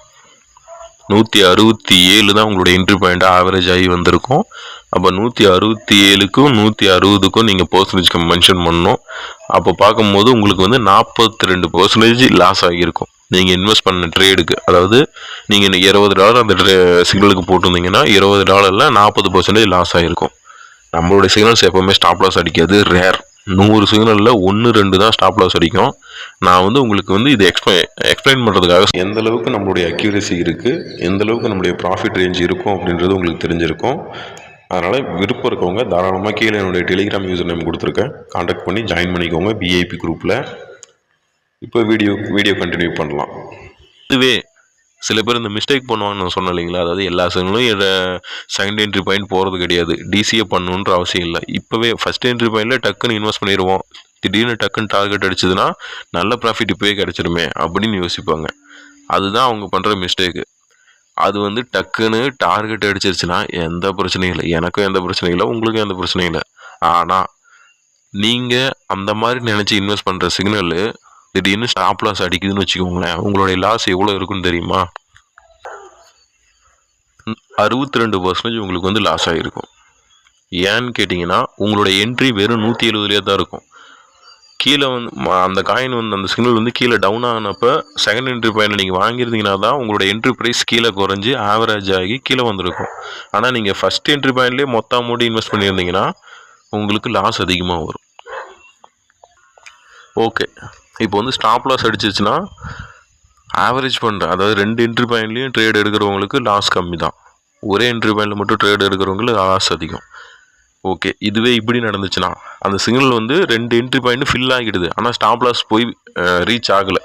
167 தான் உங்களோட என்ட்ரி பாயிண்ட்டாக ஆவரேஜ் ஆகி வந்திருக்கும். அப்போ 167க்கும் 160க்கும் நீங்கள் பர்சன்டேஜ் மென்ஷன் பண்ணணும். அப்போ பார்க்கும்போது உங்களுக்கு வந்து 42% லாஸ் ஆகியிருக்கும் நீங்கள் இன்வெஸ்ட் பண்ண ட்ரேடுக்கு. அதாவது நீங்கள் $20 அந்த சிக்னலுக்கு போட்டிருந்தீங்கன்னா $20 40% லாஸ் ஆகிருக்கும். நம்மளுடைய சிக்னல்ஸ் எப்போவுமே ஸ்டாப் லாஸ் அடிக்காது, ரேர். 100 சிக்னலில் 1-2 தான் ஸ்டாப் லாஸ் அடிக்கும். நான் வந்து உங்களுக்கு வந்து இது எக்ஸ்பிளைன் பண்ணுறதுக்காக எந்த அளவுக்கு நம்மளுடைய அக்யூரசி இருக்குது, எந்த அளவுக்கு நம்மளுடைய ப்ராஃபிட் ரேஞ்ச் இருக்கும் அப்படின்றது உங்களுக்கு தெரிஞ்சிருக்கும். அதனால் விருப்பம் இருக்கவங்க தாராளமாக கீழே என்னுடைய டெலிகிராம் யூசர் நேம் கொடுத்துருக்கேன், கான்டாக்ட் பண்ணி ஜாயின் பண்ணிக்கோங்க விஐபி குரூப்பில். இப்போ வீடியோ கண்டினியூ பண்ணலாம். இதுவே சில பேர் இந்த மிஸ்டேக் பண்ணுவாங்கன்னு நான் சொன்னேன் இல்லைங்களா, அதாவது எல்லா சிக்னலும் செகண்ட் என்ட்ரி பாயிண்ட் போகிறது கிடையாது, டிசிஏ பண்ணணுன்ற அவசியம் இல்லை. இப்போவே ஃபஸ்ட் என்ட்ரி பாயிண்டில் டக்குன்னு இன்வெஸ்ட் பண்ணிடுவோம், திடீர்னு டக்குன்னு டார்கெட் அடிச்சதுன்னா நல்ல ப்ராஃபிட் இப்போவே கிடச்சிருமே அப்படின்னு யோசிப்பாங்க. அதுதான் அவங்க பண்ணுற மிஸ்டேக்கு. அது வந்து டக்குன்னு டார்கெட் அடிச்சிருச்சுன்னா எந்த பிரச்சனையும் இல்லை, எனக்கும் எந்த பிரச்சனையும் இல்லை, உங்களுக்கும் எந்த பிரச்சனையும் இல்லை. ஆனால் நீங்கள் அந்த மாதிரி நினச்சி இன்வெஸ்ட் பண்ணுற சிக்னலு திடீர்னு ஸ்டாப் லாஸ் அடிக்குதுன்னு வச்சுக்கோங்களேன், உங்களுடைய லாஸ் எவ்வளோ இருக்குன்னு தெரியுமா? 62% உங்களுக்கு வந்து லாஸ் ஆகிருக்கும். ஏன்னு கேட்டிங்கன்னா உங்களோட என்ட்ரி வெறும் 170 தான் இருக்கும். கீழே வந்து அந்த காயின் வந்து அந்த சிக்னல் வந்து கீழே டவுன் ஆனப்போ செகண்ட் என்ட்ரி பாயிண்டில் நீங்கள் வாங்கியிருந்தீங்கன்னா தான் உங்களோட என்ட்ரி ப்ரைஸ் கீழே குறைஞ்சி ஆவரேஜ் ஆகி கீழே வந்திருக்கும். ஆனால் நீங்கள் ஃபஸ்ட் என்ட்ரி பாயிண்ட்லேயே மொத்த அமௌண்ட் இன்வெஸ்ட் பண்ணியிருந்தீங்கன்னா உங்களுக்கு லாஸ் அதிகமாக வரும். ஓகே, இப்போ வந்து ஸ்டாப் லாஸ் அடிச்சிச்சுன்னா ஆவரேஜ் பண்ணுறேன், அதாவது 2 என்ட்ரி பாயிண்ட்லேயும் ட்ரேட் எடுக்கிறவங்களுக்கு லாஸ் கம்மி தான், ஒரே என்ட்ரி பாயிண்டில் மட்டும் ட்ரேட் எடுக்கிறவங்களுக்கு லாஸ் அதிகம். ஓகே, இதுவே இப்படி நடந்துச்சுன்னா அந்த சிக்னல் வந்து 2 என்ட்ரி பாயிண்ட் ஃபில் ஆகிடுது, ஆனால் ஸ்டாப் லாஸ் போய் ரீச் ஆகலை.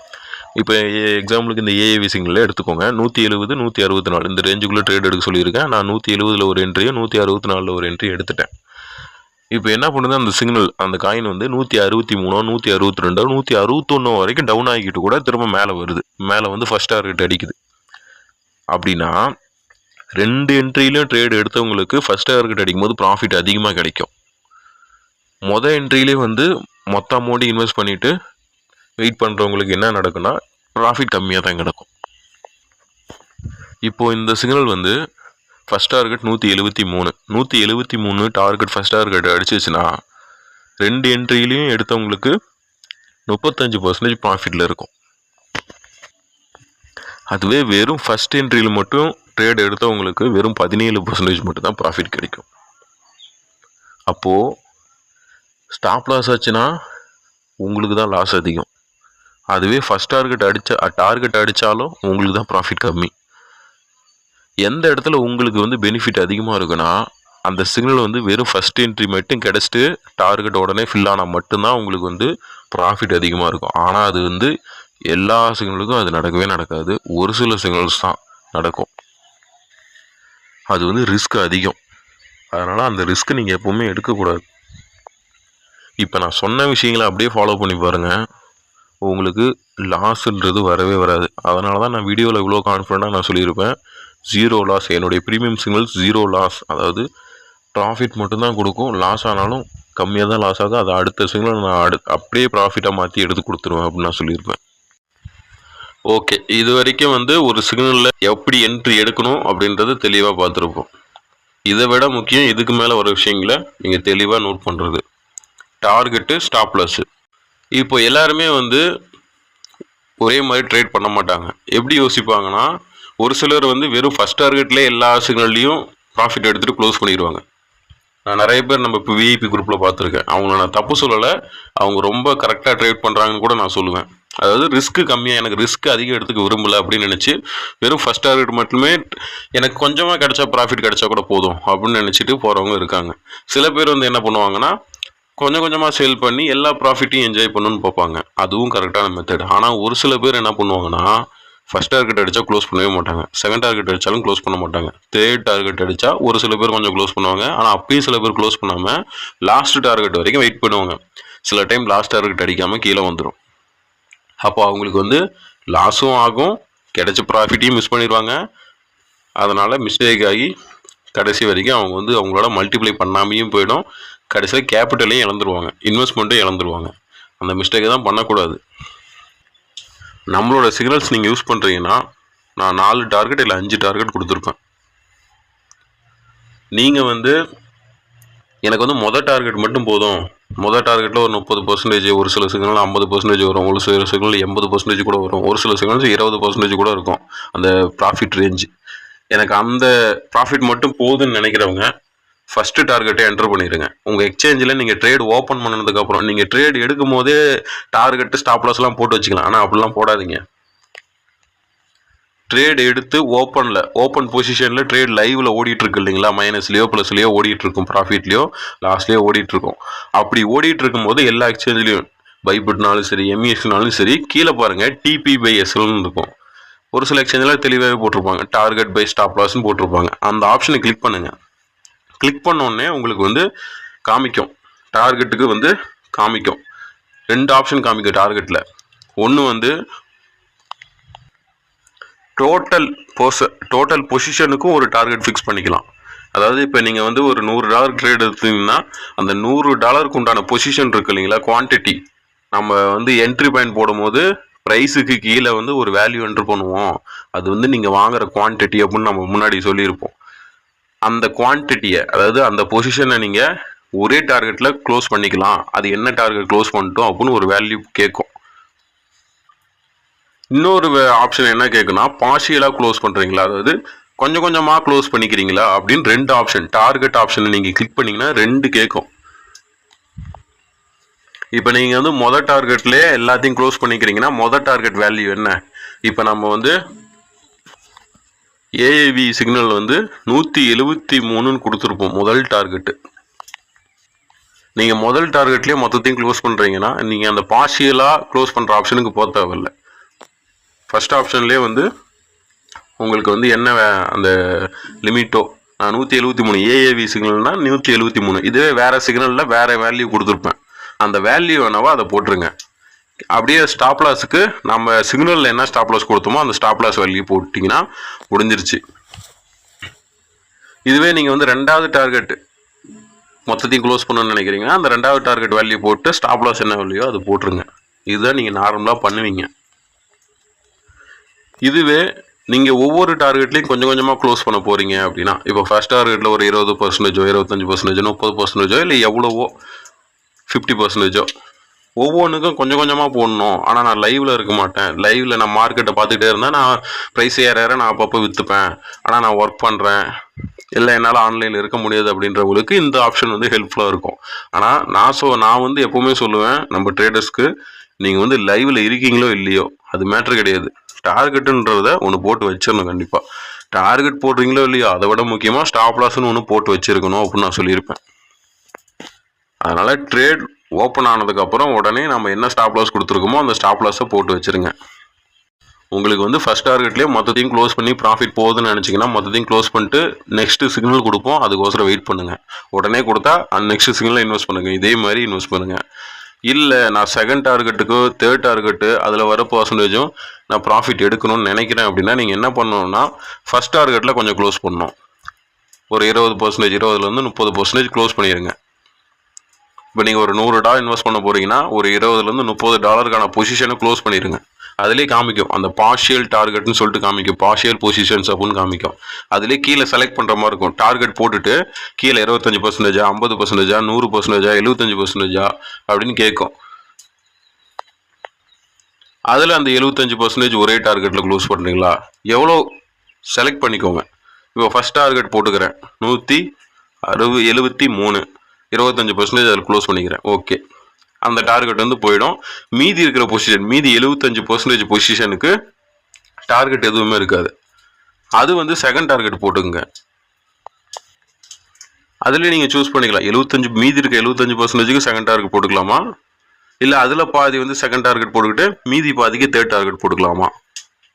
இப்போ எக்ஸாம்பிளுக்கு இந்த ஏஏவி சிக்னலே எடுத்துக்கோங்க, 170 164 இந்த ரேஞ்சுக்குள்ளே ட்ரேட் எடுக்க சொல்லியிருக்கேன். நான் 170 ஒரு என்ட்ரியும் 164 ஒரு என்ட்ரி எடுத்துட்டேன். இப்போ என்ன பண்ணுது, அந்த சிக்னல் அந்த காயின் வந்து 163 162 161 வரைக்கும் டவுன் ஆகிட்டு கூட திரும்ப மேலே வருது, மேலே வந்து ஃபர்ஸ்ட் டார்கெட் அடிக்குது. அப்படின்னா 2 என்ட்ரிலையும் ட்ரேட் எடுத்தவங்களுக்கு ஃபர்ஸ்ட் டார்கெட் அடிக்கும்போது ப்ராஃபிட் அதிகமாக கிடைக்கும். மொதல் என்ட்ரிலே வந்து மொத்த அமௌண்ட்டு இன்வெஸ்ட் பண்ணிவிட்டு வெயிட் பண்ணுறவங்களுக்கு என்ன நடக்குன்னா ப்ராஃபிட் கம்மியாக தான் கிடக்கும். இப்போது இந்த சிக்னல் வந்து first target 173 target first target அடிச்சிச்சுன்னா 2 என்ட்ரிலையும் எடுத்தவங்களுக்கு 35% ப்ராஃபிட்டில் இருக்கும். அதுவே வெறும் ஃபஸ்ட் என்ட்ரியில் மட்டும் ட்ரேட் எடுத்தவங்களுக்கு வெறும் 17% மட்டும் தான் ப்ராஃபிட் கிடைக்கும். அப்போது ஸ்டாப் லாஸ் ஆச்சுன்னா உங்களுக்கு தான் லாஸ் அதிகம். அதுவே ஃபஸ்ட் டார்கெட் அடித்தாலும் உங்களுக்கு தான் ப்ராஃபிட் கம்மி. எந்த இடத்துல உங்களுக்கு வந்து பெனிஃபிட் அதிகமாக இருக்குன்னா அந்த சிக்னல் வந்து வெறும் ஃபஸ்ட் என்ட்ரி மட்டும் கிடச்சிட்டு டார்கெட் உடனே ஃபில் ஆனால் மட்டும்தான் உங்களுக்கு வந்து ப்ராஃபிட் அதிகமாக இருக்கும். ஆனால் அது வந்து எல்லா சிக்னலுக்கும் அது நடக்கவே நடக்காது. ஒரு சில சிக்னல்ஸ் தான் நடக்கும். அது வந்து ரிஸ்க் அதிகம். அதனால் அந்த ரிஸ்க்கு நீங்கள் எப்போவுமே எடுக்கக்கூடாது. இப்போ நான் சொன்ன விஷயங்களை அப்படியே ஃபாலோ பண்ணி பாருங்கள், உங்களுக்கு லாஸுன்றது வரவே வராது. அதனால தான் நான் வீடியோவில் இவ்வளோ கான்ஃபிடண்ட்டாக நான் சொல்லியிருப்பேன், 0 லாஸ். என்னுடைய ப்ரீமியம் சிக்னல்ஸ் 0 லாஸ், அதாவது ப்ராஃபிட் மட்டும்தான் கொடுக்கும். லாஸ் ஆனாலும் கம்மியாக தான் லாஸ் ஆகும். அதை அடுத்த சிக்னல் நான் அப்படியே ப்ராஃபிட்டாக மாற்றி எடுத்து கொடுத்துருவேன் அப்படின்னு நான் சொல்லியிருப்பேன். ஓகே, இது வரைக்கும் வந்து ஒரு சிக்னலில் எப்படி என்ட்ரி எடுக்கணும் அப்படின்றத தெளிவாக பார்த்துருப்போம். இதை விட முக்கியம் இதுக்கு மேலே வர விஷயங்களை நீங்கள் தெளிவாக நோட் பண்ணுறது, டார்கெட்டு, ஸ்டாப் லாஸு. இப்போ எல்லாருமே வந்து ஒரே மாதிரி ட்ரேட் பண்ண மாட்டாங்க. எப்படி யோசிப்பாங்கன்னா, ஒரு சிலர் வந்து வெறும் ஃபஸ்ட் டார்கெட்லேயே எல்லா சிக்னல்லையும் ப்ராஃபிட் எடுத்துகிட்டு க்ளோஸ் பண்ணிடுவாங்க. நான் நிறைய பேர் நம்ம இப்போ விஐபி குரூப்பில் பார்த்துருக்கேன். அவங்கள நான் தப்பு சொல்லலை, அவங்க ரொம்ப கரெக்டாக ட்ரேட் பண்ணுறாங்கன்னு கூட நான் சொல்லுவேன். அதாவது ரிஸ்க்கு கம்மியாக, எனக்கு ரிஸ்க் அதிகம் எடுத்துக்க விரும்பலை அப்படின்னு நினச்சி வெறும் ஃபஸ்ட் டார்கெட் மட்டுமே எனக்கு கொஞ்சமாக கிடைச்சா ப்ராஃபிட் கிடைச்சா கூட போதும் அப்படின்னு நினச்சிட்டு போகிறவங்க இருக்காங்க. சில பேர் வந்து என்ன பண்ணுவாங்கன்னா, கொஞ்சம் கொஞ்சமாக சேல் பண்ணி எல்லா ப்ராஃபிட்டையும் என்ஜாய் பண்ணணும்னு பார்ப்பாங்க. அதுவும் கரெக்டான மெத்தட். ஆனால் ஒரு சில பேர் என்ன பண்ணுவாங்கன்னா, ஃபஸ்ட் டார்கெட் அடித்தா க்ளோஸ் பண்ணவே மாட்டாங்க, செகண்ட் டார்கெட் அடித்தாலும் க்ளோஸ் பண்ண மாட்டாங்க, தேர்ட் டார்கெட் அடித்தா ஒரு சில பேர் கொஞ்சம் க்ளோஸ் பண்ணுவாங்க. ஆனால் அப்பயும் சில பேர் க்ளோஸ் பண்ணாமல் லாஸ்ட் டார்கெட் வரைக்கும் வெயிட் பண்ணுவாங்க. சில டைம் லாஸ்ட் டார்கெட் அடிக்காமல் கீழே வந்துடும். அப்போ அவங்களுக்கு வந்து லாஸும் ஆகும், கிடைச்ச ப்ராஃபிட்டையும் மிஸ் பண்ணிடுவாங்க. அதனால் மிஸ்டேக் ஆகி கடைசி வரைக்கும் அவங்க வந்து அவங்களோட மல்டிப்ளை பண்ணாமையும் போயிடும். கடைசியில் கேபிட்டலையும் இழந்துருவாங்க, இன்வெஸ்ட்மெண்ட்டும் இழந்துருவாங்க. அந்த மிஸ்டேக்கை தான் பண்ணக்கூடாது. நம்மளோட சிக்னல்ஸ் நீங்கள் யூஸ் பண்ணுறீங்கன்னா, நான் 4 டார்கெட் இல்லை 5 டார்கெட் கொடுத்துருப்பேன். நீங்கள் வந்து எனக்கு வந்து மொதல் டார்கெட் மட்டும் போதும், மொதல் டார்கெட்டில் ஒரு 30%, ஒரு சில சிக்னல் 50% வரும், ஒரு சில சிக்னல் 80% கூட வரும், ஒரு சில சிக்னல்ஸ் 20% கூட இருக்கும் அந்த ப்ராஃபிட் ரேஞ்சு. எனக்கு அந்த ப்ராஃபிட் மட்டும் போதுன்னு நினைக்கிறவங்க ஃபஸ்ட்டு டார்கெட்டை என்டர் பண்ணிடுங்க. உங்கள் எக்ஸ்சேஞ்சில் நீங்கள் ட்ரேட் ஓப்பன் பண்ணதுக்கப்புறம் நீங்கள் ட்ரேட் எடுக்கும் போதே டார்கெட்டு, ஸ்டாப் லாஸ்லாம் போட்டு வச்சுக்கலாம். ஆனால் அப்படிலாம் போடாதீங்க. ட்ரேட் எடுத்து ஓப்பன் பொசிஷனில் ட்ரேட் லைவில் ஓடிட்டுருக்கு இல்லைங்களா, மைனஸ்லேயோ ப்ளஸ்லேயோ ஓடிட்டுருக்கும், ப்ராஃபிட்லேயோ லாஸ்ட்லேயோ ஓடிட்டுருக்கும். அப்படி ஓடிட்டு இருக்கும்போது எல்லா எக்ஸ்சேஞ்சிலையும் பைபிட்னாலும் சரி, எம்இஎஸ்னாலும் சரி, கீழே பாருங்கள் TP/SLன்னு இருக்கும். ஒரு சில எக்ஸ்சேஞ்சில் தெளிவாகவே போட்டிருப்பாங்க, டார்கெட் பை ஸ்டாப் லாஸ்ன்னு போட்டிருப்பாங்க. அந்த ஆப்ஷனை கிளிக் பண்ணுங்கள். கிளிக் பண்ணோடனே உங்களுக்கு வந்து காமிக்கும், டார்கெட்டுக்கு வந்து காமிக்கும். 2 ஆப்ஷன் காமிக்கும் டார்கெட்டில். ஒன்று வந்து டோட்டல் பொசிஷனுக்கும் ஒரு டார்கெட் ஃபிக்ஸ் பண்ணிக்கலாம். அதாவது இப்போ நீங்கள் வந்து ஒரு $100 ட்ரேட் எடுத்தீங்கன்னா அந்த $100 உண்டான பொசிஷன் இருக்கு இல்லைங்களா, குவான்டிட்டி. நம்ம வந்து என்ட்ரி பாயிண்ட் போடும்போது ப்ரைஸுக்கு கீழே வந்து ஒரு வேல்யூ என்ட்ரு பண்ணுவோம். அது வந்து நீங்கள் வாங்குகிற குவான்டிட்டி அப்படின்னு நம்ம முன்னாடி சொல்லியிருப்போம். அந்த குவான்டிட்டியை, அதாவது அந்த பொசிஷனை நீங்கள் ஒரே டார்கெட்டில் க்ளோஸ் பண்ணிக்கலாம். அது என்ன டார்கெட் க்ளோஸ் பண்ணிட்டோம் அப்படின்னு ஒரு வேல்யூ கேட்கும். இன்னொரு ஆப்ஷன் என்ன கேட்குன்னா, பார்ஷியலாக க்ளோஸ் பண்ணுறீங்களா, அதாவது கொஞ்சம் கொஞ்சமாக க்ளோஸ் பண்ணிக்கிறீங்களா அப்படின்னு 2 ஆப்ஷன். டார்கெட் ஆப்ஷனை நீங்கள் கிளிக் பண்ணிங்கன்னா 2 கேட்கும். இப்போ நீங்கள் வந்து மொதல் டார்கெட்லேயே எல்லாத்தையும் க்ளோஸ் பண்ணிக்கிறீங்கன்னா மொதல் டார்கெட் வேல்யூ என்ன? இப்போ நம்ம வந்து ஏஏவி சிக்னல் வந்து 173ன்னு கொடுத்துருப்போம் முதல் டார்கெட்டு. நீங்கள் முதல் டார்கெட்லேயே மொத்தத்தையும் க்ளோஸ் பண்ணுறீங்கன்னா நீங்கள் அந்த பார்ஷியலாக க்ளோஸ் பண்ணுற ஆப்ஷனுக்கு போக தேவையில்லை. ஃபஸ்ட் ஆப்ஷன்லேயே வந்து உங்களுக்கு வந்து என்ன அந்த லிமிட்டோ, 173 ஏஏவி சிக்னல்னால் 173. இதுவே வேறு சிக்னலில் வேறு வேல்யூ கொடுத்துருப்பேன். அந்த வேல்யூ வேணாவோ அதை போட்டுருங்க. அப்படியே ஸ்டாப் லாஸுக்கு நம்ம சிக்னலில் என்ன ஸ்டாப் லாஸ் கொடுத்தோமோ அந்த ஸ்டாப் லாஸ் வேல்யூ போட்டிங்கன்னா முடிஞ்சிருச்சு. இதுவே நீங்கள் வந்து ரெண்டாவது டார்கெட் மொத்தத்தையும் க்ளோஸ் பண்ணணும்னு நினைக்கிறீங்கன்னா அந்த ரெண்டாவது டார்கெட் வேல்யூ போட்டு ஸ்டாப் லாஸ் என்ன வேல்யூயோ அது போட்டுருங்க. இதுதான் நீங்கள் நார்மலாக பண்ணுவீங்க. இதுவே நீங்கள் ஒவ்வொரு டார்கெட்லையும் கொஞ்சம் கொஞ்சமாக க்ளோஸ் பண்ண போகிறீங்க அப்படின்னா, இப்போ ஃபர்ஸ்ட் டார்கெட்டில் ஒரு 20%, 25%, 30%, இல்லை எவ்வளவோ 50%, ஒவ்வொன்றுக்கும் கொஞ்சம் கொஞ்சமாக போடணும். ஆனால் நான் லைவில் இருக்க மாட்டேன், லைவில் நான் மார்க்கெட்டை பார்த்துக்கிட்டே இருந்தால் நான் ப்ரைஸ் ஏற நான் அப்பப்போ விற்றுப்பேன், ஆனால் நான் ஒர்க் பண்ணுறேன், இல்லை என்னால் ஆன்லைனில் இருக்க முடியாது அப்படின்றவங்களுக்கு இந்த ஆப்ஷன் வந்து ஹெல்ப்ஃபுல்லாக இருக்கும். ஆனால் நான் வந்து எப்போவுமே சொல்லுவேன் நம்ம ட்ரேடர்ஸ்க்கு, நீங்கள் வந்து லைவில் இருக்கீங்களோ இல்லையோ அது மேட்ரு கிடையாது. டார்கெட்டுன்றத ஒன்று போட்டு வச்சிடணும். கண்டிப்பாக டார்கெட் போடுறீங்களோ இல்லையோ அதை விட முக்கியமாக ஸ்டாப் லாஸ்ன்னு ஒன்று போட்டு வச்சிருக்கணும் அப்படின்னு நான் சொல்லியிருப்பேன். அதனால் ட்ரேட் ஓப்பன் ஆனதுக்கப்புறம் உடனே நம்ம என்ன ஸ்டாப் லாஸ் கொடுத்துருக்கோமோ அந்த ஸ்டாப் லாஸை போட்டு வச்சுருங்க. உங்களுக்கு வந்து ஃபஸ்ட் டார்கெட்லேயே மொத்தத்தையும் க்ளோஸ் பண்ணி ப்ராஃபிட் போகுதுன்னு நினச்சிங்கன்னா மொத்தத்தையும் க்ளோஸ் பண்ணிட்டு நெக்ஸ்ட்டு சிக்னல் கொடுப்போம், அதுக்கோசரம் வெயிட் பண்ணுங்கள். உடனே கொடுத்தா அந்த நெக்ஸ்ட் சிக்னலில் இன்வெஸ்ட் பண்ணுங்கள். இதே மாதிரி இன்வெஸ்ட் பண்ணுங்கள். இல்லை நான் செகண்ட் டார்கெட்டுக்கு தேர்ட் டார்கெட்டு அதில் வர பர்சன்டேஜும் நான் ப்ராஃபிட் எடுக்கணும்னு நினைக்கிறேன் அப்படின்னா நீங்கள் என்ன பண்ணணும்னா ஃபஸ்ட் டார்கெட்டில் கொஞ்சம் க்ளோஸ் பண்ணணும். ஒரு 20%, 20%, 30% க்ளோஸ் பண்ணிடுங்க. இப்போ நீங்கள் ஒரு $100 இன்வெஸ்ட் பண்ண போகிறீங்கன்னா ஒரு $20-30 பொசிஷனை க்ளோஸ் பண்ணிடுங்க. அதிலே காமிக்கும் அந்த பார்ஷியல் டார்கெட்னு சொல்லிட்டு காமிக்கும், பார்ஷியல் பொசிஷன்ஸ் அப்படின்னு காமிக்கும். அதிலே கீழே செலக்ட் பண்ணுற மாதிரி இருக்கும். டார்கெட் போட்டுட்டு கீழே 25%, 50%, 100%, 75% அப்படின்னு கேட்கும். அதில் அந்த 75% ஒரே டார்கெட்டில் க்ளோஸ் பண்ணுறீங்களா, எவ்வளோ செலக்ட் பண்ணிக்கோங்க. இப்போ ஃபஸ்ட் டார்கெட் போட்டுக்கிறேன் 173, 25% அதில் க்ளோஸ் பண்ணிக்கிறேன். ஓகே, அந்த டார்கெட் வந்து போயிடும். மீதி இருக்கிற பொசிஷன், மீதி 75% பொசிஷனுக்கு டார்கெட் எதுவுமே இருக்காது. அது வந்து செகண்ட் டார்கெட் போட்டுங்க. அதுலேயே நீங்கள் சூஸ் பண்ணிக்கலாம். மீதி இருக்க 75%க்கு செகண்ட் டார்கெட் போட்டுக்கலாமா, இல்லை அதில் பாதி வந்து செகண்ட் டார்கெட் போட்டுக்கிட்டு மீதி பாதிக்கு தேர்ட் டார்கெட் போட்டுக்கலாமா,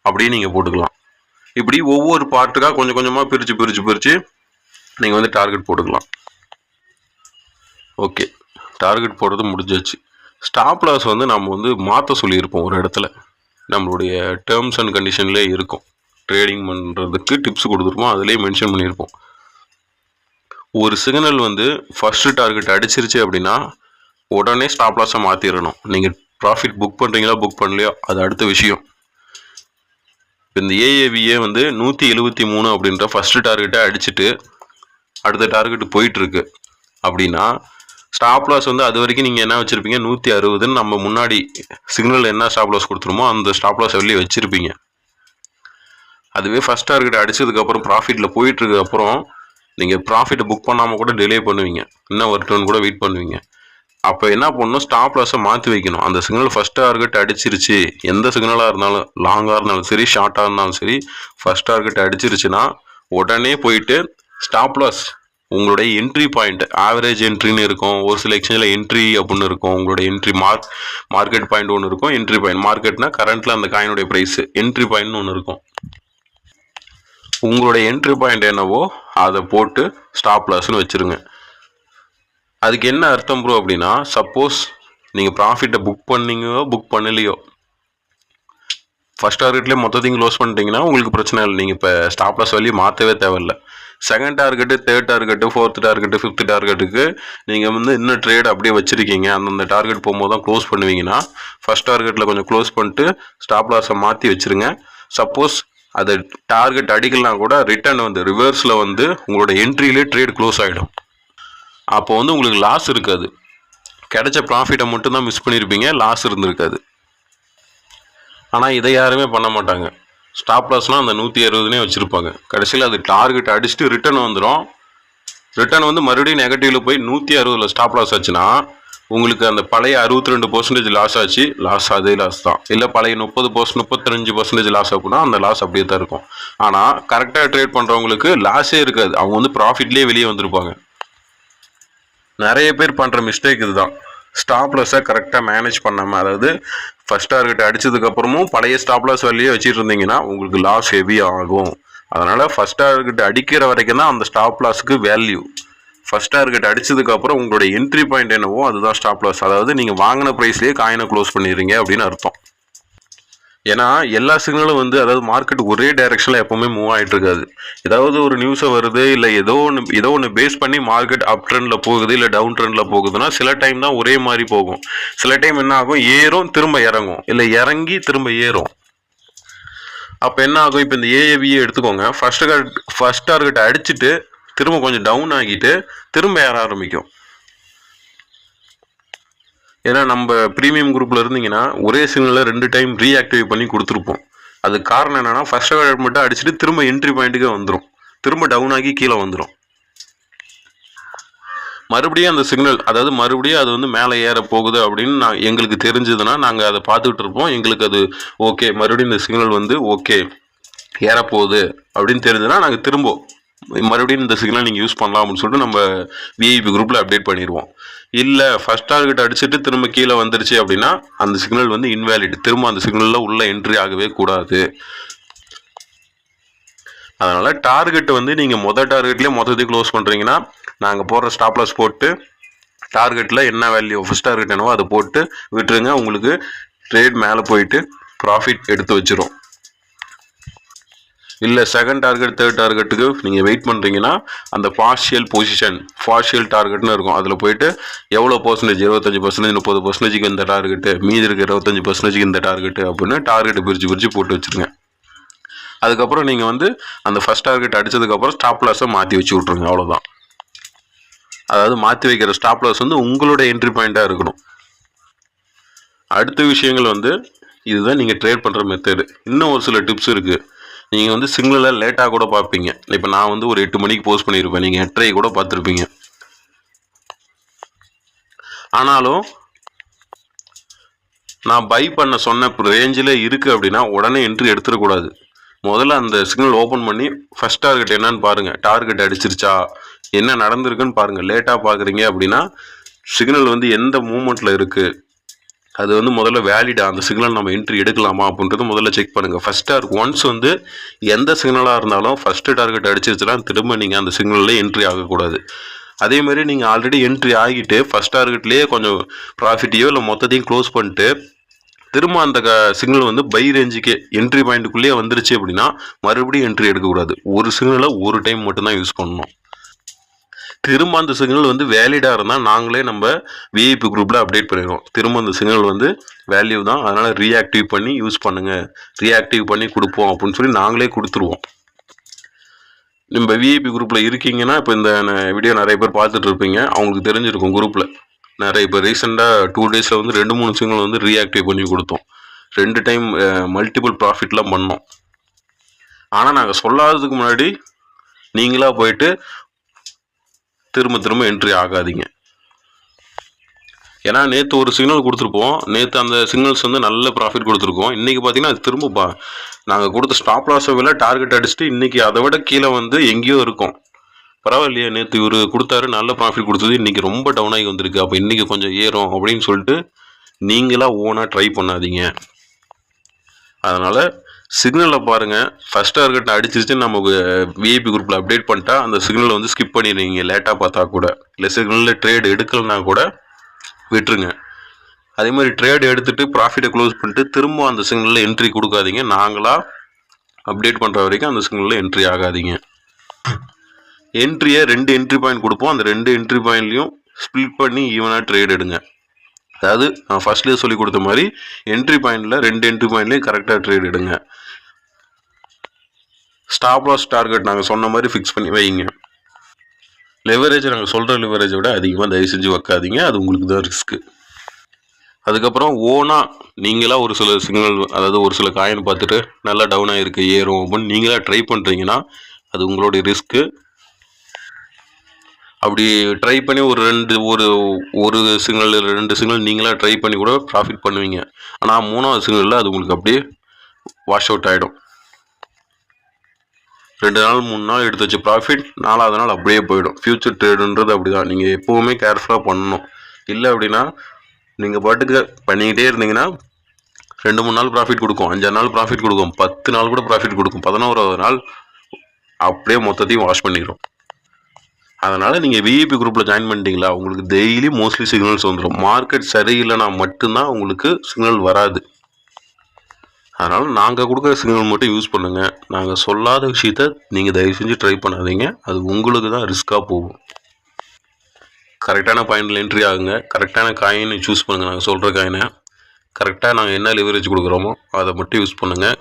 அப்படியே நீங்கள் போட்டுக்கலாம். இப்படி ஒவ்வொரு பார்ட்டுக்காக கொஞ்சம் கொஞ்சமாக பிரித்து நீங்கள் வந்து டார்கெட் போட்டுக்கலாம். ஓகே, டார்கெட் போடுறது முடிஞ்சிச்சு. ஸ்டாப் லாஸ் வந்து நம்ம வந்து மாற்ற சொல்லியிருப்போம் ஒரு இடத்துல, நம்மளுடைய டேர்ம்ஸ் அண்ட் கண்டிஷன்லேயே இருக்கும். ட்ரேடிங் பண்ணுறதுக்கு டிப்ஸ் கொடுத்துருப்போம், அதிலேயே மென்ஷன் பண்ணியிருப்போம். ஒரு சிக்னல் வந்து ஃபஸ்ட்டு டார்கெட் அடிச்சிருச்சு அப்படின்னா உடனே ஸ்டாப் லாஸை மாற்றிடணும். நீங்கள் ப்ராஃபிட் புக் பண்ணுறீங்களா புக் பண்ணலையோ அது அடுத்த விஷயம். இந்த ஏஏவிஏ வந்து 173 அப்படின்ற ஃபஸ்ட்டு டார்கெட்டை அடிச்சுட்டு அடுத்த டார்கெட்டு போயிட்டுருக்கு அப்படின்னா ஸ்டாப் லாஸ் வந்து அது வரைக்கும் நீங்கள் என்ன வச்சுருப்பீங்க, 160ன்னு நம்ம முன்னாடி சிக்னல் என்ன ஸ்டாப் லாஸ் கொடுத்துருமோ அந்த ஸ்டாப் லாஸ் வெளியே வச்சுருப்பீங்க. அதுவே ஃபஸ்ட் டார்கெட் அடிச்சதுக்கப்புறம் ப்ராஃபிட்டில் போயிட்டுருக்கப்புறம் நீங்கள் ப்ராஃபிட்டை புக் பண்ணாமல் கூட டிலே பண்ணுவீங்க, இன்னும் வரட்டும்னு கூட வெயிட் பண்ணுவீங்க. அப்போ என்ன பண்ணணும், ஸ்டாப் லாஸை மாற்றி வைக்கணும். அந்த சிக்னல் ஃபஸ்ட் டார்கெட் அடிச்சிருச்சு, எந்த சிக்னலாக இருந்தாலும் லாங்காக இருந்தாலும் சரி ஷார்ட்டாக இருந்தாலும் சரி, ஃபஸ்ட் டார்கெட் அடிச்சிருச்சுன்னா உடனே போயிட்டு ஸ்டாப் லாஸ் உங்களுடைய என்ட்ரி பாயிண்ட், ஆவரேஜ் என்ட்ரின்னு இருக்கும், ஒரு சில எக்ஸ்சேஞ்சில் என்ட்ரி அப்படின்னு இருக்கும். உங்களுடைய என்ட்ரி மார்க்கெட் பாயிண்ட் ஒன்று இருக்கும், என்ட்ரி பாயிண்ட். மார்க்கெட்னா கரண்ட்டில் அந்த காயினுடைய ப்ரைஸு, என்ட்ரி பாயிண்ட்னு ஒன்று இருக்கும். உங்களுடைய என்ட்ரி பாயிண்ட் என்னவோ அதை போட்டு ஸ்டாப் லாஸ்ன்னு வச்சுருங்க. அதுக்கு என்ன அர்த்தம் ப்ரோ அப்படின்னா, சப்போஸ் நீங்கள் ப்ராஃபிட்டை புக் பண்ணீங்களோ புக் பண்ணலையோ ஃபஸ்ட் டார்கெட்லேயே மொத்தத்தையும் க்ளோஸ் பண்ணிட்டீங்கன்னா உங்களுக்கு பிரச்சனை இல்லை, நீங்கள் இப்போ ஸ்டாப் லாஸ் வேல்யூ மாற்றவே தேவையில்லை. Second target, third target, fourth target, fifth டார்கெட்டுக்கு நீங்கள் வந்து இன்னும் ட்ரேட் அப்படியே வச்சுருக்கீங்க, அந்தந்த டார்கெட் போகும்போது தான் க்ளோஸ் பண்ணுவீங்கன்னா ஃபஸ்ட் டார்கெட்டில் கொஞ்சம் க்ளோஸ் பண்ணிட்டு ஸ்டாப் லாஸை மாற்றி வச்சுருங்க. சப்போஸ் அதை டார்கெட் அடிக்கலாம் கூட ரிட்டர்ன் வந்து ரிவர்ஸில் வந்து உங்களோட என்ட்ரியிலே ட்ரேட் க்ளோஸ் ஆகிடும். அப்போ வந்து உங்களுக்கு லாஸ் இருக்காது, கிடைச்ச ப்ராஃபிட்டை மட்டும்தான் மிஸ் பண்ணியிருப்பீங்க, லாஸ் இருந்திருக்காது. ஆனால் இதை யாருமே பண்ண மாட்டாங்க. ஸ்டாப் லாஸ்னால் அந்த 160னே வச்சுருப்பாங்க. கடைசியில் அது டார்கெட் அடிச்சுட்டு ரிட்டர்ன் வந்துடும். ரிட்டர்ன் வந்து மறுபடியும் நெகட்டிவில் போய் 160ல் ஸ்டாப் லாஸ் ஆச்சுன்னா உங்களுக்கு அந்த பழைய 62% லாஸ் ஆச்சு, அதே லாஸ் தான். இல்லை பழைய 30%, 35% லாஸ் அப்படின்னா அந்த லாஸ் அப்படியே தான் இருக்கும். ஆனால் கரெக்டாக ட்ரேட் பண்ணுறவங்களுக்கு லாஸே இருக்காது, அவங்க வந்து ப்ராஃபிட்லேயே வெளியே வந்திருப்பாங்க. நிறைய பேர் பண்ணுற மிஸ்டேக் இதுதான், ஸ்டாப் லாஸை கரெக்டாக மேனேஜ் பண்ணாமல், அதாவது ஃபஸ்ட் டார்கெட் அடித்ததுக்கப்புறமும் பழைய ஸ்டாப் லாஸ் வேலையே வச்சுட்டு இருந்தீங்கன்னா உங்களுக்கு லாஸ் ஹெவி ஆகும். அதனால் ஃபஸ்ட் டார்கெட் அடிக்கிற வரைக்கும் தான் அந்த ஸ்டாப் லாஸுக்கு வேல்யூ. ஃபஸ்ட் டார்கெட் அடித்ததுக்கப்புறம் உங்களோட என்ட்ரி பாயிண்ட் என்னவோ அதுதான் ஸ்டாப் லாஸ். அதாவது நீங்கள் வாங்கின ப்ரைஸ்லேயே காயினை க்ளோஸ் பண்ணிடுறீங்க அப்படின்னு அர்த்தம். ஏன்னா எல்லா சிக்னலும் வந்து அதாவது மார்க்கெட் ஒரே டைரக்ஷனில் எப்போவுமே மூவ் ஆகிட்டு இருக்காது. ஏதாவது ஒரு நியூஸை வருது இல்லை ஏதோ ஒன்று பேஸ் பண்ணி மார்க்கெட் அப் ட்ரெண்டில் போகுது இல்லை டவுன் ட்ரெண்டில் போகுதுன்னா சில டைம் தான் ஒரே மாதிரி போகும். சில டைம் என்ன ஆகும், ஏறும் திரும்ப இறங்கும், இல்லை இறங்கி திரும்ப ஏறும். அப்போ என்ன ஆகும், இப்போ இந்த ஏஏவியை எடுத்துக்கோங்க. ஃபர்ஸ்ட் டார்கெட் அடிச்சுட்டு திரும்ப கொஞ்சம் டவுன் ஆகிட்டு திரும்ப ஏற ஆரம்பிக்கும். ஏன்னா நம்ம ப்ரீமியம் குரூப்பில் இருந்தீங்கன்னா ஒரே சிக்னலில் 2 டைம் ரீஆக்டிவேட் பண்ணி கொடுத்துருப்போம். அதுக்கு காரணம் என்னென்னா ஃபர்ஸ்ட் டார்கெட் மட்டும் அடிச்சுட்டு திரும்ப என்ட்ரி பாயிண்ட்டுக்கே வந்துடும், திரும்ப டவுன் ஆகி கீழே வந்துடும். மறுபடியும் அந்த சிக்னல் அதாவது மறுபடியும் அது வந்து மேலே ஏற போகுது அப்படின்னு எங்களுக்கு தெரிஞ்சதுன்னா நாங்கள் அதை பார்த்துக்கிட்டு இருப்போம். எங்களுக்கு அது ஓகே, மறுபடியும் இந்த சிக்னல் வந்து ஓகே ஏறப்போகுது அப்படின்னு தெரிஞ்சுன்னா நாங்கள் திரும்ப மறுபடியும் இந்த சிக்னல் நீங்கள் யூஸ் பண்ணலாம் அப்படின்னு சொல்லிட்டு நம்ம விஐபி குரூப்பில் அப்டேட் பண்ணிடுவோம். இல்லை ஃபர்ஸ்ட் டார்கெட் அடிச்சுட்டு திரும்ப கீழே வந்துருச்சு அப்படின்னா அந்த சிக்னல் வந்து இன்வேலிட், திரும்ப அந்த சிக்னலில் உள்ள என்ட்ரி ஆகவே கூடாது. அதனால் டார்கெட் வந்து நீங்கள் டார்கெட்லேயே மொத்தத்தையும் க்ளோஸ் பண்ணுறீங்கன்னா நாங்கள் போடுற ஸ்டாப் லாஸ் போட்டு டார்கெட்டில் என்ன வேல்யூ ஃபர்ஸ்ட் டார்கெட் என்னவோ அதை போட்டு விட்டுருங்க. உங்களுக்கு ட்ரேட் மேலே போயிட்டு ப்ராஃபிட் எடுத்து வச்சிரும். இல்லை செகண்ட் டார்கெட் தேர்ட் டார்கெட்டுக்கு நீங்கள் வெயிட் பண்ணுறீங்கன்னா அந்த பார்ஷியல் டார்கெட்னு இருக்கும். அதில் போயிட்டு எவ்வளோ பர்சன்டேஜ், 25%, 30%க்கு இந்த டார்கெட்டு, மீதி இருக்க 25%க்கு இந்த டார்கெட்டு அப்படின்னு டார்கெட்டு பிரித்து போட்டு வச்சுருங்க. அதுக்கப்புறம் நீங்கள் வந்து அந்த ஃபர்ஸ்ட் டார்கெட் அடித்ததுக்கப்புறம் ஸ்டாப் லாஸை மாற்றி வச்சு விட்ருங்க, அவ்வளோதான். அதாவது மாற்றி வைக்கிற ஸ்டாப் லாஸ் வந்து உங்களோட என்ட்ரி பாயிண்ட்டாக இருக்கணும். அடுத்த விஷயங்கள் வந்து இதுதான் நீங்கள் ட்ரேட் பண்ணுற மெத்தடு. இன்னும் ஒரு சில டிப்ஸ் இருக்குது. நீங்கள் வந்து சிக்னலில் லேட்டாக கூட பார்ப்பீங்க. இப்போ நான் வந்து ஒரு 8 மணிக்கு போஸ்ட் பண்ணியிருப்பேன், நீங்கள் 8:30 கூட பார்த்துருப்பீங்க. ஆனாலும் நான் பை பண்ண சொன்ன ரேஞ்சில் இருக்குது அப்படின்னா உடனே என்ட்ரி எடுத்துடக்கூடாது. முதல்ல அந்த சிக்னல் ஓப்பன் பண்ணி ஃபர்ஸ்ட் டார்கெட் என்னன்னு பாருங்கள், டார்கெட் அடிச்சிருச்சா, என்ன நடந்திருக்குன்னு பாருங்கள். லேட்டாக பார்க்குறீங்க அப்படின்னா சிக்னல் வந்து எந்த மூமெண்ட்டில் இருக்குது, அது வந்து முதல்ல வேலிடா, அந்த சிக்னல் நம்ம என்ட்ரி எடுக்கலாமா அப்படின்றது முதல்ல செக் பண்ணுங்கள். ஒன்ஸ் வந்து எந்த சிக்னலாக இருந்தாலும் ஃபஸ்ட்டு டார்கெட் அடிச்சிருச்சுன்னா திரும்ப நீங்கள் அந்த சிக்னலில் என்ட்ரி ஆகக்கூடாது. அதே மாதிரி நீங்கள் ஆல்ரெடி என்ட்ரி ஆகிட்டு ஃபஸ்ட் டார்கெட்லேயே கொஞ்சம் ப்ராஃபிட்டையோ இல்லை மொத்தத்தையும் க்ளோஸ் பண்ணிட்டு திரும்ப அந்த சிக்னல் வந்து பை ரேஞ்சுக்கே என்ட்ரி பாயிண்ட்டுக்குள்ளேயே வந்துருச்சு அப்படின்னா மறுபடியும் என்ட்ரி எடுக்கக்கூடாது. ஒரு சிக்னலை ஒரு டைம் மட்டும்தான் யூஸ் பண்ணணும். திரும்ப அந்த சிக்னல் வந்து வேலிடாக இருந்தால் நாங்களே நம்ம விஐபி குரூப்பில் அப்டேட் பண்ணிடுவோம். திரும்ப அந்த சிக்னல் வந்து வேல்யூ தான், அதனால் ரீஆக்டிவ் பண்ணி யூஸ் பண்ணுங்கள், ரீஆக்டிவ் பண்ணி கொடுப்போம் அப்படின்னு சொல்லி நாங்களே கொடுத்துருவோம். நம்ம விஐபி குரூப்பில் இருக்கீங்கன்னா இப்போ இந்த வீடியோ நிறைய பேர் பார்த்துட்டு இருப்பீங்க, அவங்களுக்கு தெரிஞ்சிருக்கும். குரூப்பில் நிறைய இப்போ ரீசெண்டாக 2 டேஸில் வந்து 2-3 சிக்னல் வந்து ரீஆக்டிவ் பண்ணி கொடுத்தோம். 2 டைம் மல்டிபிள் ப்ராஃபிட்லாம் பண்ணோம். ஆனால் நாங்கள் சொல்லாததுக்கு முன்னாடி நீங்களாக போயிட்டு திரும்ப என்ட்ரி ஆகாதீங்க. ஏன்னா நேற்று ஒரு சிக்னல் கொடுத்துருப்போம், நேற்று அந்த சிக்னல்ஸ் வந்து நல்ல ப்ராஃபிட் கொடுத்துருக்கோம். இன்றைக்கி பார்த்தீங்கன்னா அது திரும்ப நாங்கள் கொடுத்த ஸ்டாப் லாஸை விட டார்கெட் அடிச்சுட்டு இன்றைக்கி அதை விட கீழே வந்து எங்கேயோ இருக்கும். பரவாயில்லையா, நேற்று இவர் கொடுத்தாரு நல்ல ப்ராஃபிட் கொடுத்தது, இன்றைக்கி ரொம்ப டவுன் ஆகி வந்திருக்கு, அப்போ இன்றைக்கி கொஞ்சம் ஏறும் அப்படின்னு சொல்லிட்டு நீங்களாக ஓனாக ட்ரை பண்ணாதீங்க. அதனால் சிக்னலை பாருங்கள், ஃபஸ்ட் டார்கெட் அடிச்சிருச்சு நம்ம விஐபி குரூப்பில் அப்டேட் பண்ணிட்டா அந்த சிக்னலை வந்து ஸ்கிப் பண்ணிடுவீங்க. லேட்டாக பார்த்தா கூட, இல்லை சிக்னலில் ட்ரேட் எடுக்கலைன்னா கூட விட்டுருங்க. அதே மாதிரி ட்ரேட் எடுத்துகிட்டு ப்ராஃபிட்டை க்ளோஸ் பண்ணிட்டு திரும்ப அந்த சிக்னலில் என்ட்ரி கொடுக்காதீங்க. நாங்களாக அப்டேட் பண்ணுற வரைக்கும் அந்த சிக்னலில் என்ட்ரி ஆகாதீங்க. என்ட்ரியை 2 என்ட்ரி பாயிண்ட் கொடுப்போம், அந்த 2 என்ட்ரி பாயிண்ட்லையும் ஸ்ப்ளிட் பண்ணி ஈவனாக ட்ரேட் எடுங்க. அதாவது நான் ஃபர்ஸ்ட்லேயே சொல்லி கொடுத்த மாதிரி என்ட்ரி பாயிண்டில் 2 என்ட்ரி பாயிண்ட்லேயும் கரெக்டாக ட்ரேட் எடுங்க. ஸ்டாப் லாஸ் டார்கெட் நாங்கள் சொன்ன மாதிரி ஃபிக்ஸ் பண்ணி வைங்க. லெவரேஜ் நாங்கள் சொல்கிற லெவரேஜை விட அதிகமாக தயவு செஞ்சு வைக்காதீங்க, அது உங்களுக்கு தான் ரிஸ்க்கு. அதுக்கப்புறம் ஓனாக நீங்களாக ஒரு சில சிக்னல், அதாவது ஒரு சில காயின் பார்த்துட்டு நல்லா டவுன் ஆகிருக்கு ஏறும் அப்படின்னு நீங்களாக ட்ரை பண்ணுறீங்கன்னா அது உங்களுடைய ரிஸ்க்கு. அப்படி ட்ரை பண்ணி ஒரு சிக்னல் 2 சிக்னல் நீங்களாக ட்ரை பண்ணி கூட ப்ராஃபிட் பண்ணுவீங்க. ஆனால் 3ஆவது சிக்னலில் அது உங்களுக்கு அப்படியே வாஷ் அவுட் ஆகிடும். 2 நாள் 3 நாள் எடுத்து வச்ச ப்ராஃபிட் 4ஆவது நாள் அப்படியே போயிடும். ஃப்யூச்சர் ட்ரேடுன்றது அப்படி தான், நீங்கள் எப்போவுமே கேர்ஃபுல்லாக பண்ணணும். இல்லை அப்படின்னா நீங்கள் பாட்டுக்கு பண்ணிக்கிட்டே இருந்தீங்கன்னா 2-3 நாள் ப்ராஃபிட் கொடுக்கும், 5 நாள் ப்ராஃபிட் கொடுக்கும், 10 நாள் கூட ப்ராஃபிட் கொடுக்கும், 11ஆவது நாள் அப்படியே மொத்தத்தையும் வாஷ் பண்ணிடும். அதனால் நீங்கள் விஐபி குரூப்பில் ஜாயின் பண்ணிட்டீங்களா, உங்களுக்கு டெய்லி மோஸ்ட்லி சிக்னல்ஸ் வந்துடும். மார்க்கெட் சரியில்லைனா மட்டும்தான் உங்களுக்கு சிக்னல் வராது. அதனால் நாங்கள் கொடுக்குற சிக்னல் மட்டும் யூஸ் பண்ணுங்கள். நாங்கள் சொல்லாத விஷயத்த நீங்கள் தயவு செஞ்சு ட்ரை பண்ணாதீங்க. அது உங்களுக்கு தான் ரிஸ்க்காக போகும். கரெக்டான பாயிண்டில் என்ட்ரி ஆகுங்க. கரெக்டான காயினை சூஸ் பண்ணுங்கள். நாங்கள் சொல்கிற காயினை கரெக்டாக நாங்கள் என்ன லிவரேஜ் கொடுக்குறோமோ அதை மட்டும் யூஸ் பண்ணுங்கள்.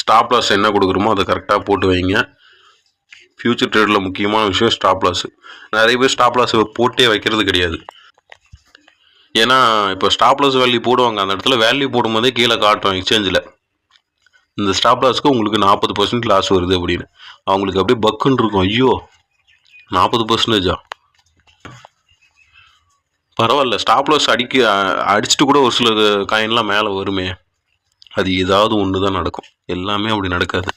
ஸ்டாப் லாஸ் என்ன கொடுக்குறோமோ அதை கரெக்டாக போட்டு வைங்க. ஃப்யூச்சர் ட்ரேடில் முக்கியமான விஷயம் ஸ்டாப் லாஸ். நிறைய பேர் ஸ்டாப் லாஸ் போட்டே வைக்கிறது கிடையாது. ஏன்னா இப்போ ஸ்டாப் லாஸ் வேல்யூ போடுவாங்க, அந்த இடத்துல வேல்யூ போடும்போதே கீழே காட்டும் எக்ஸ்சேஞ்சில் இந்த ஸ்டாப் லாஸ்க்கு உங்களுக்கு 40% லாஸ் வருது அப்படின்னு. அவங்களுக்கு அப்படியே பக்குன்னு இருக்கும். ஐயோ 40%, பரவாயில்ல ஸ்டாப் லாஸ் அடிச்சுட்டு கூட ஒரு சில காயின்லாம் மேலே வருமே. அது ஏதாவது ஒன்று தான் நடக்கும், எல்லாமே அப்படி நடக்காது.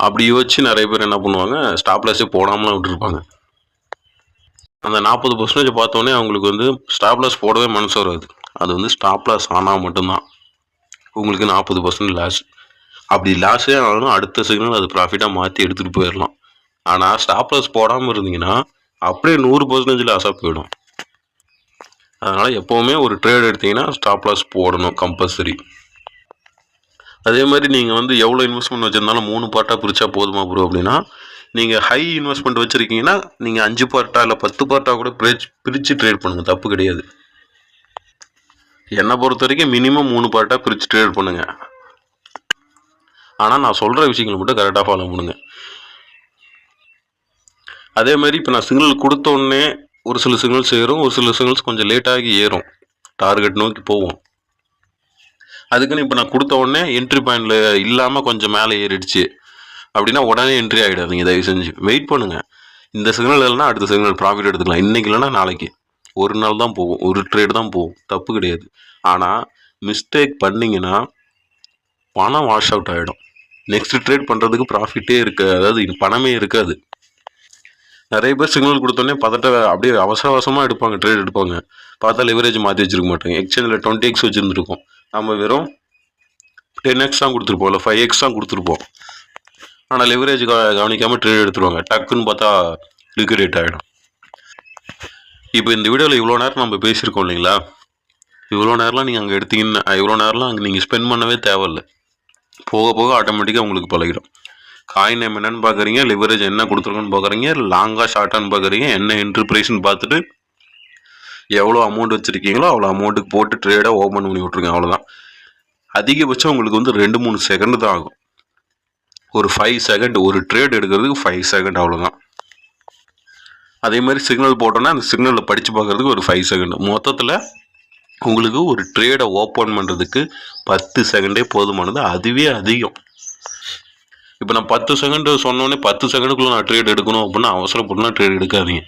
அப்படி யோசிச்சு நிறைய பேர் என்ன பண்ணுவாங்க, ஸ்டாப் லாஸே போடாமலாம் விட்டுருப்பாங்க. அந்த 40% பார்த்தோன்னே அவங்களுக்கு வந்து ஸ்டாப் லாஸ் போடவே மனசு வராது. அது வந்து ஸ்டாப் லாஸ் ஆனால் மட்டும்தான் உங்களுக்கு 40% லாஸ். அப்படி லாஸே ஆனாலும் அடுத்த சிக்னல் அது ப்ராஃபிட்டாக மாற்றி எடுத்துகிட்டு போயிடலாம். ஆனால் ஸ்டாப் லாஸ் போடாமல் இருந்தீங்கன்னா அப்படியே 100% லாஸாக போயிடும். அதனால் எப்போவுமே ஒரு ட்ரேட் எடுத்திங்கன்னா ஸ்டாப் லாஸ் போடணும் கம்பல்சரி. அதே மாதிரி நீங்கள் வந்து எவ்வளோ இன்வெஸ்ட்மெண்ட் வச்சுருந்தாலும் 3 பார்ட்டாக பிரித்தா போதுமா ப்ரோ அப்படின்னா, நீங்கள் ஹை இன்வெஸ்ட்மெண்ட் வச்சுருக்கீங்கன்னா நீங்கள் 5 பார்ட்டாக இல்லை 10 பார்ட்டாக கூட பிரித்து ட்ரேட் பண்ணுங்கள், தப்பு கிடையாது. என்னை பொறுத்த வரைக்கும் மினிமம் 3 பார்ட்டாக பிரித்து ட்ரேட் பண்ணுங்கள். ஆனால் நான் சொல்கிற விஷயங்களை மட்டும் கரெக்டாக ஃபாலோ பண்ணுங்கள். அதே மாதிரி இப்போ நான் சிக்னல் கொடுத்த உடனே ஒரு சில சிக்னல்ஸ் ஏறும், ஒரு சில சிக்னல்ஸ் கொஞ்சம் லேட்டாகி ஏறும், டார்கெட் நோக்கி போவோம். அதுக்குன்னு இப்போ நான் கொடுத்த உடனே என்ட்ரி பாயிண்டில் இல்லாமல் கொஞ்சம் மேலே ஏறிடுச்சு அப்படின்னா உடனே என்ட்ரி ஆகிடாதீங்க. தயவு செஞ்சு வெயிட் பண்ணுங்கள். இந்த சிக்னல் இல்லைன்னா அடுத்த சிக்னல் ப்ராஃபிட் எடுத்துக்கலாம். இன்றைக்கி இல்லைன்னா நாளைக்கு, ஒரு நாள் தான் போகும், ஒரு ட்ரேட் தான் போகும், தப்பு கிடையாது. ஆனால் மிஸ்டேக் பண்ணிங்கன்னா பணம் வாஷ் அவுட் ஆகிடும். நெக்ஸ்ட் ட்ரேட் பண்ணுறதுக்கு ப்ராஃபிட்டே அதாவது பணமே இருக்காது. நிறைய பேர் சிக்னல் கொடுத்தோன்னே அப்படியே அவசரமாக எடுப்பாங்க, ட்ரேட் எடுப்பாங்க. பார்த்தா லிவரேஜ் மாற்றி வச்சுருக்க மாட்டாங்க. எக்ஸ்சேஞ்சில் 20x வச்சுருந்துருக்கோம், நம்ம வெறும் 10x தான் கொடுத்துருப்போம், இல்லை 5x தான் கொடுத்துருப்போம். ஆனால் லிவரேஜ் கவனிக்காமல் ட்ரேட் எடுத்துருவாங்க. டக்குன்னு பார்த்தா லிக்விடேட் ஆகிடும். இப்போ இந்த வீடியோவில் இவ்வளோ நேரம் நம்ம பேசியிருக்கோம் இல்லைங்களா, இவ்வளோ நேரம்லாம் நீங்கள் அங்கே எடுத்தீங்கன்னா இவ்வளோ நேரம்லாம் அங்கே நீங்கள் ஸ்பெண்ட் பண்ணவே தேவையில்லை. போக போக ஆட்டோமேட்டிக்காக உங்களுக்கு பழகிடும். காயின் நேம் என்னென்னு பார்க்குறீங்க, லிவரேஜ் என்ன கொடுத்துருக்கோன்னு பார்க்குறீங்க, லாங்காக ஷார்ட்டான்னு பார்க்குறீங்க, என்ன என்ட்ரி ப்ரைஸ்ன்னு பார்த்துட்டு எவ்வளோ அமௌண்ட் வச்சுருக்கீங்களோ அவ்வளோ அமௌண்ட்டுக்கு போட்டு ட்ரேடாக ஓப்பன் பண்ணி விட்ருங்க. அவ்வளோதான். அதிகபட்சம் உங்களுக்கு வந்து 2-3 செகண்ட் தான் ஆகும். ஒரு 5 செகண்ட், ஒரு ட்ரேட் எடுக்கிறதுக்கு 5 செகண்ட், அவ்வளோதான். அதே மாதிரி சிக்னல் போட்டோன்னா அந்த சிக்னலில் படித்து பார்க்குறதுக்கு ஒரு 5 செகண்ட். மொத்தத்தில் உங்களுக்கு ஒரு ட்ரேடை ஓப்பன் பண்ணுறதுக்கு 10 செகண்டே போதுமானது. அதுவே அதிகம். இப்போ நான் 10 செகண்ட் சொன்னோன்னே 10 செகண்டுக்குள்ளே நான் ட்ரேட் எடுக்கணும் அப்படின்னா அவசரப்பட்டுலாம் ட்ரேட் எடுக்காதீங்க.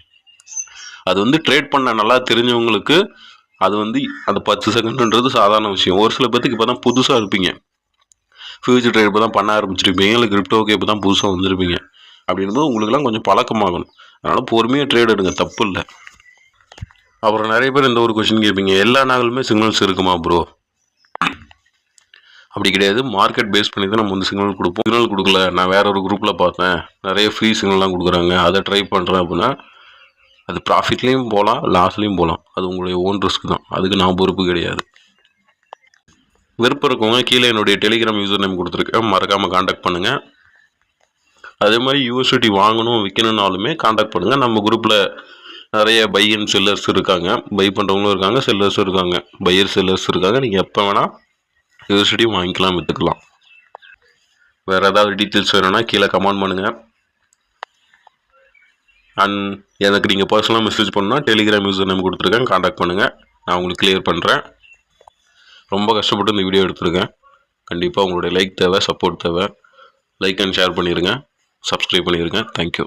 அது வந்து ட்ரேட் பண்ண நல்லா தெரிஞ்சவங்களுக்கு அது வந்து அந்த 10 செகண்டுன்றது சாதாரண விஷயம். ஒரு சில பேத்துக்கு இப்போ தான் புதுசாக இருப்பீங்க, ஃபியூச்சர் ட்ரேட் இப்போ தான் பண்ண ஆரம்பிச்சிருப்பீங்க, இல்லை கிரிப்டோக்கு இப்போ தான் புதுசாக வந்திருப்பீங்க. அப்படின்றது உங்களுக்குலாம் கொஞ்சம் பழக்கமாகணும். அதனால் பொறுமையாக ட்ரேட் எடுங்க, தப்பு இல்லை. அப்புறம் நிறைய பேர் இந்த ஒரு கொஸ்டின் கேட்பீங்க, எல்லா நாளுமே சிக்னல்ஸ் இருக்குமா ப்ரோ? அப்படி கிடையாது. மார்க்கெட் பேஸ் பண்ணி தான் நம்ம வந்து சிக்னல் கொடுப்போம். சிக்னல் கொடுக்கல, நான் வேற ஒரு குரூப்பில் பார்த்தேன், நிறைய ஃப்ரீ சிக்னல்லாம் கொடுக்குறாங்க, அதை ட்ரை பண்ணுறேன் அப்படின்னா அது ப்ராஃபிட்லேயும் போகலாம், லாஸ்லேயும் போகலாம். அது உங்களுடைய ஓன் ரிஸ்க் தான், அதுக்கு நான் பொறுப்பு கிடையாது. விருப்பம் இருக்கவங்க கீழே என்னுடைய டெலிகிராம் யூசர் நேம் கொடுத்துருக்கேன், மறக்காமல் காண்டாக்ட் பண்ணுங்கள். அதே மாதிரி யூஎஸ்டி வாங்கணும் விற்கணுன்னாலுமே காண்டாக்ட் பண்ணுங்கள். நம்ம குரூப்பில் நிறைய பை அண்ட் செல்லர்ஸ் இருக்காங்க, பை பண்ணுறவங்களும் இருக்காங்க, செல்லர்ஸும் இருக்காங்க, பையர் செல்லர்ஸ் இருக்காங்க. நீங்கள் எப்போ வேணால் யூஎஸ்டி வாங்கிக்கலாம், விற்றுக்கலாம். வேறு ஏதாவது டீட்டெயில்ஸ் வேணும்னா கீழே கமெண்ட் பண்ணுங்கள். அண்ட் எனக்கு நீங்கள் பர்சனலாக மெசேஜ் பண்ணால் டெலிகிராம் யூசர் நேம் கொடுத்துருக்கேன், காண்டாக்ட் பண்ணுங்கள், நான் உங்களுக்கு கிளியர் பண்ணுறேன். ரொம்ப கஷ்டப்பட்டு இந்த வீடியோ எடுத்துருக்கேன். கண்டிப்பாக உங்களுடைய லைக் தேவை, சப்போர்ட் தேவை. லைக் அண்ட் ஷேர் பண்ணிடுங்க, சப்ஸ்கிரைப் பண்ணிடுங்க. தேங்க்யூ.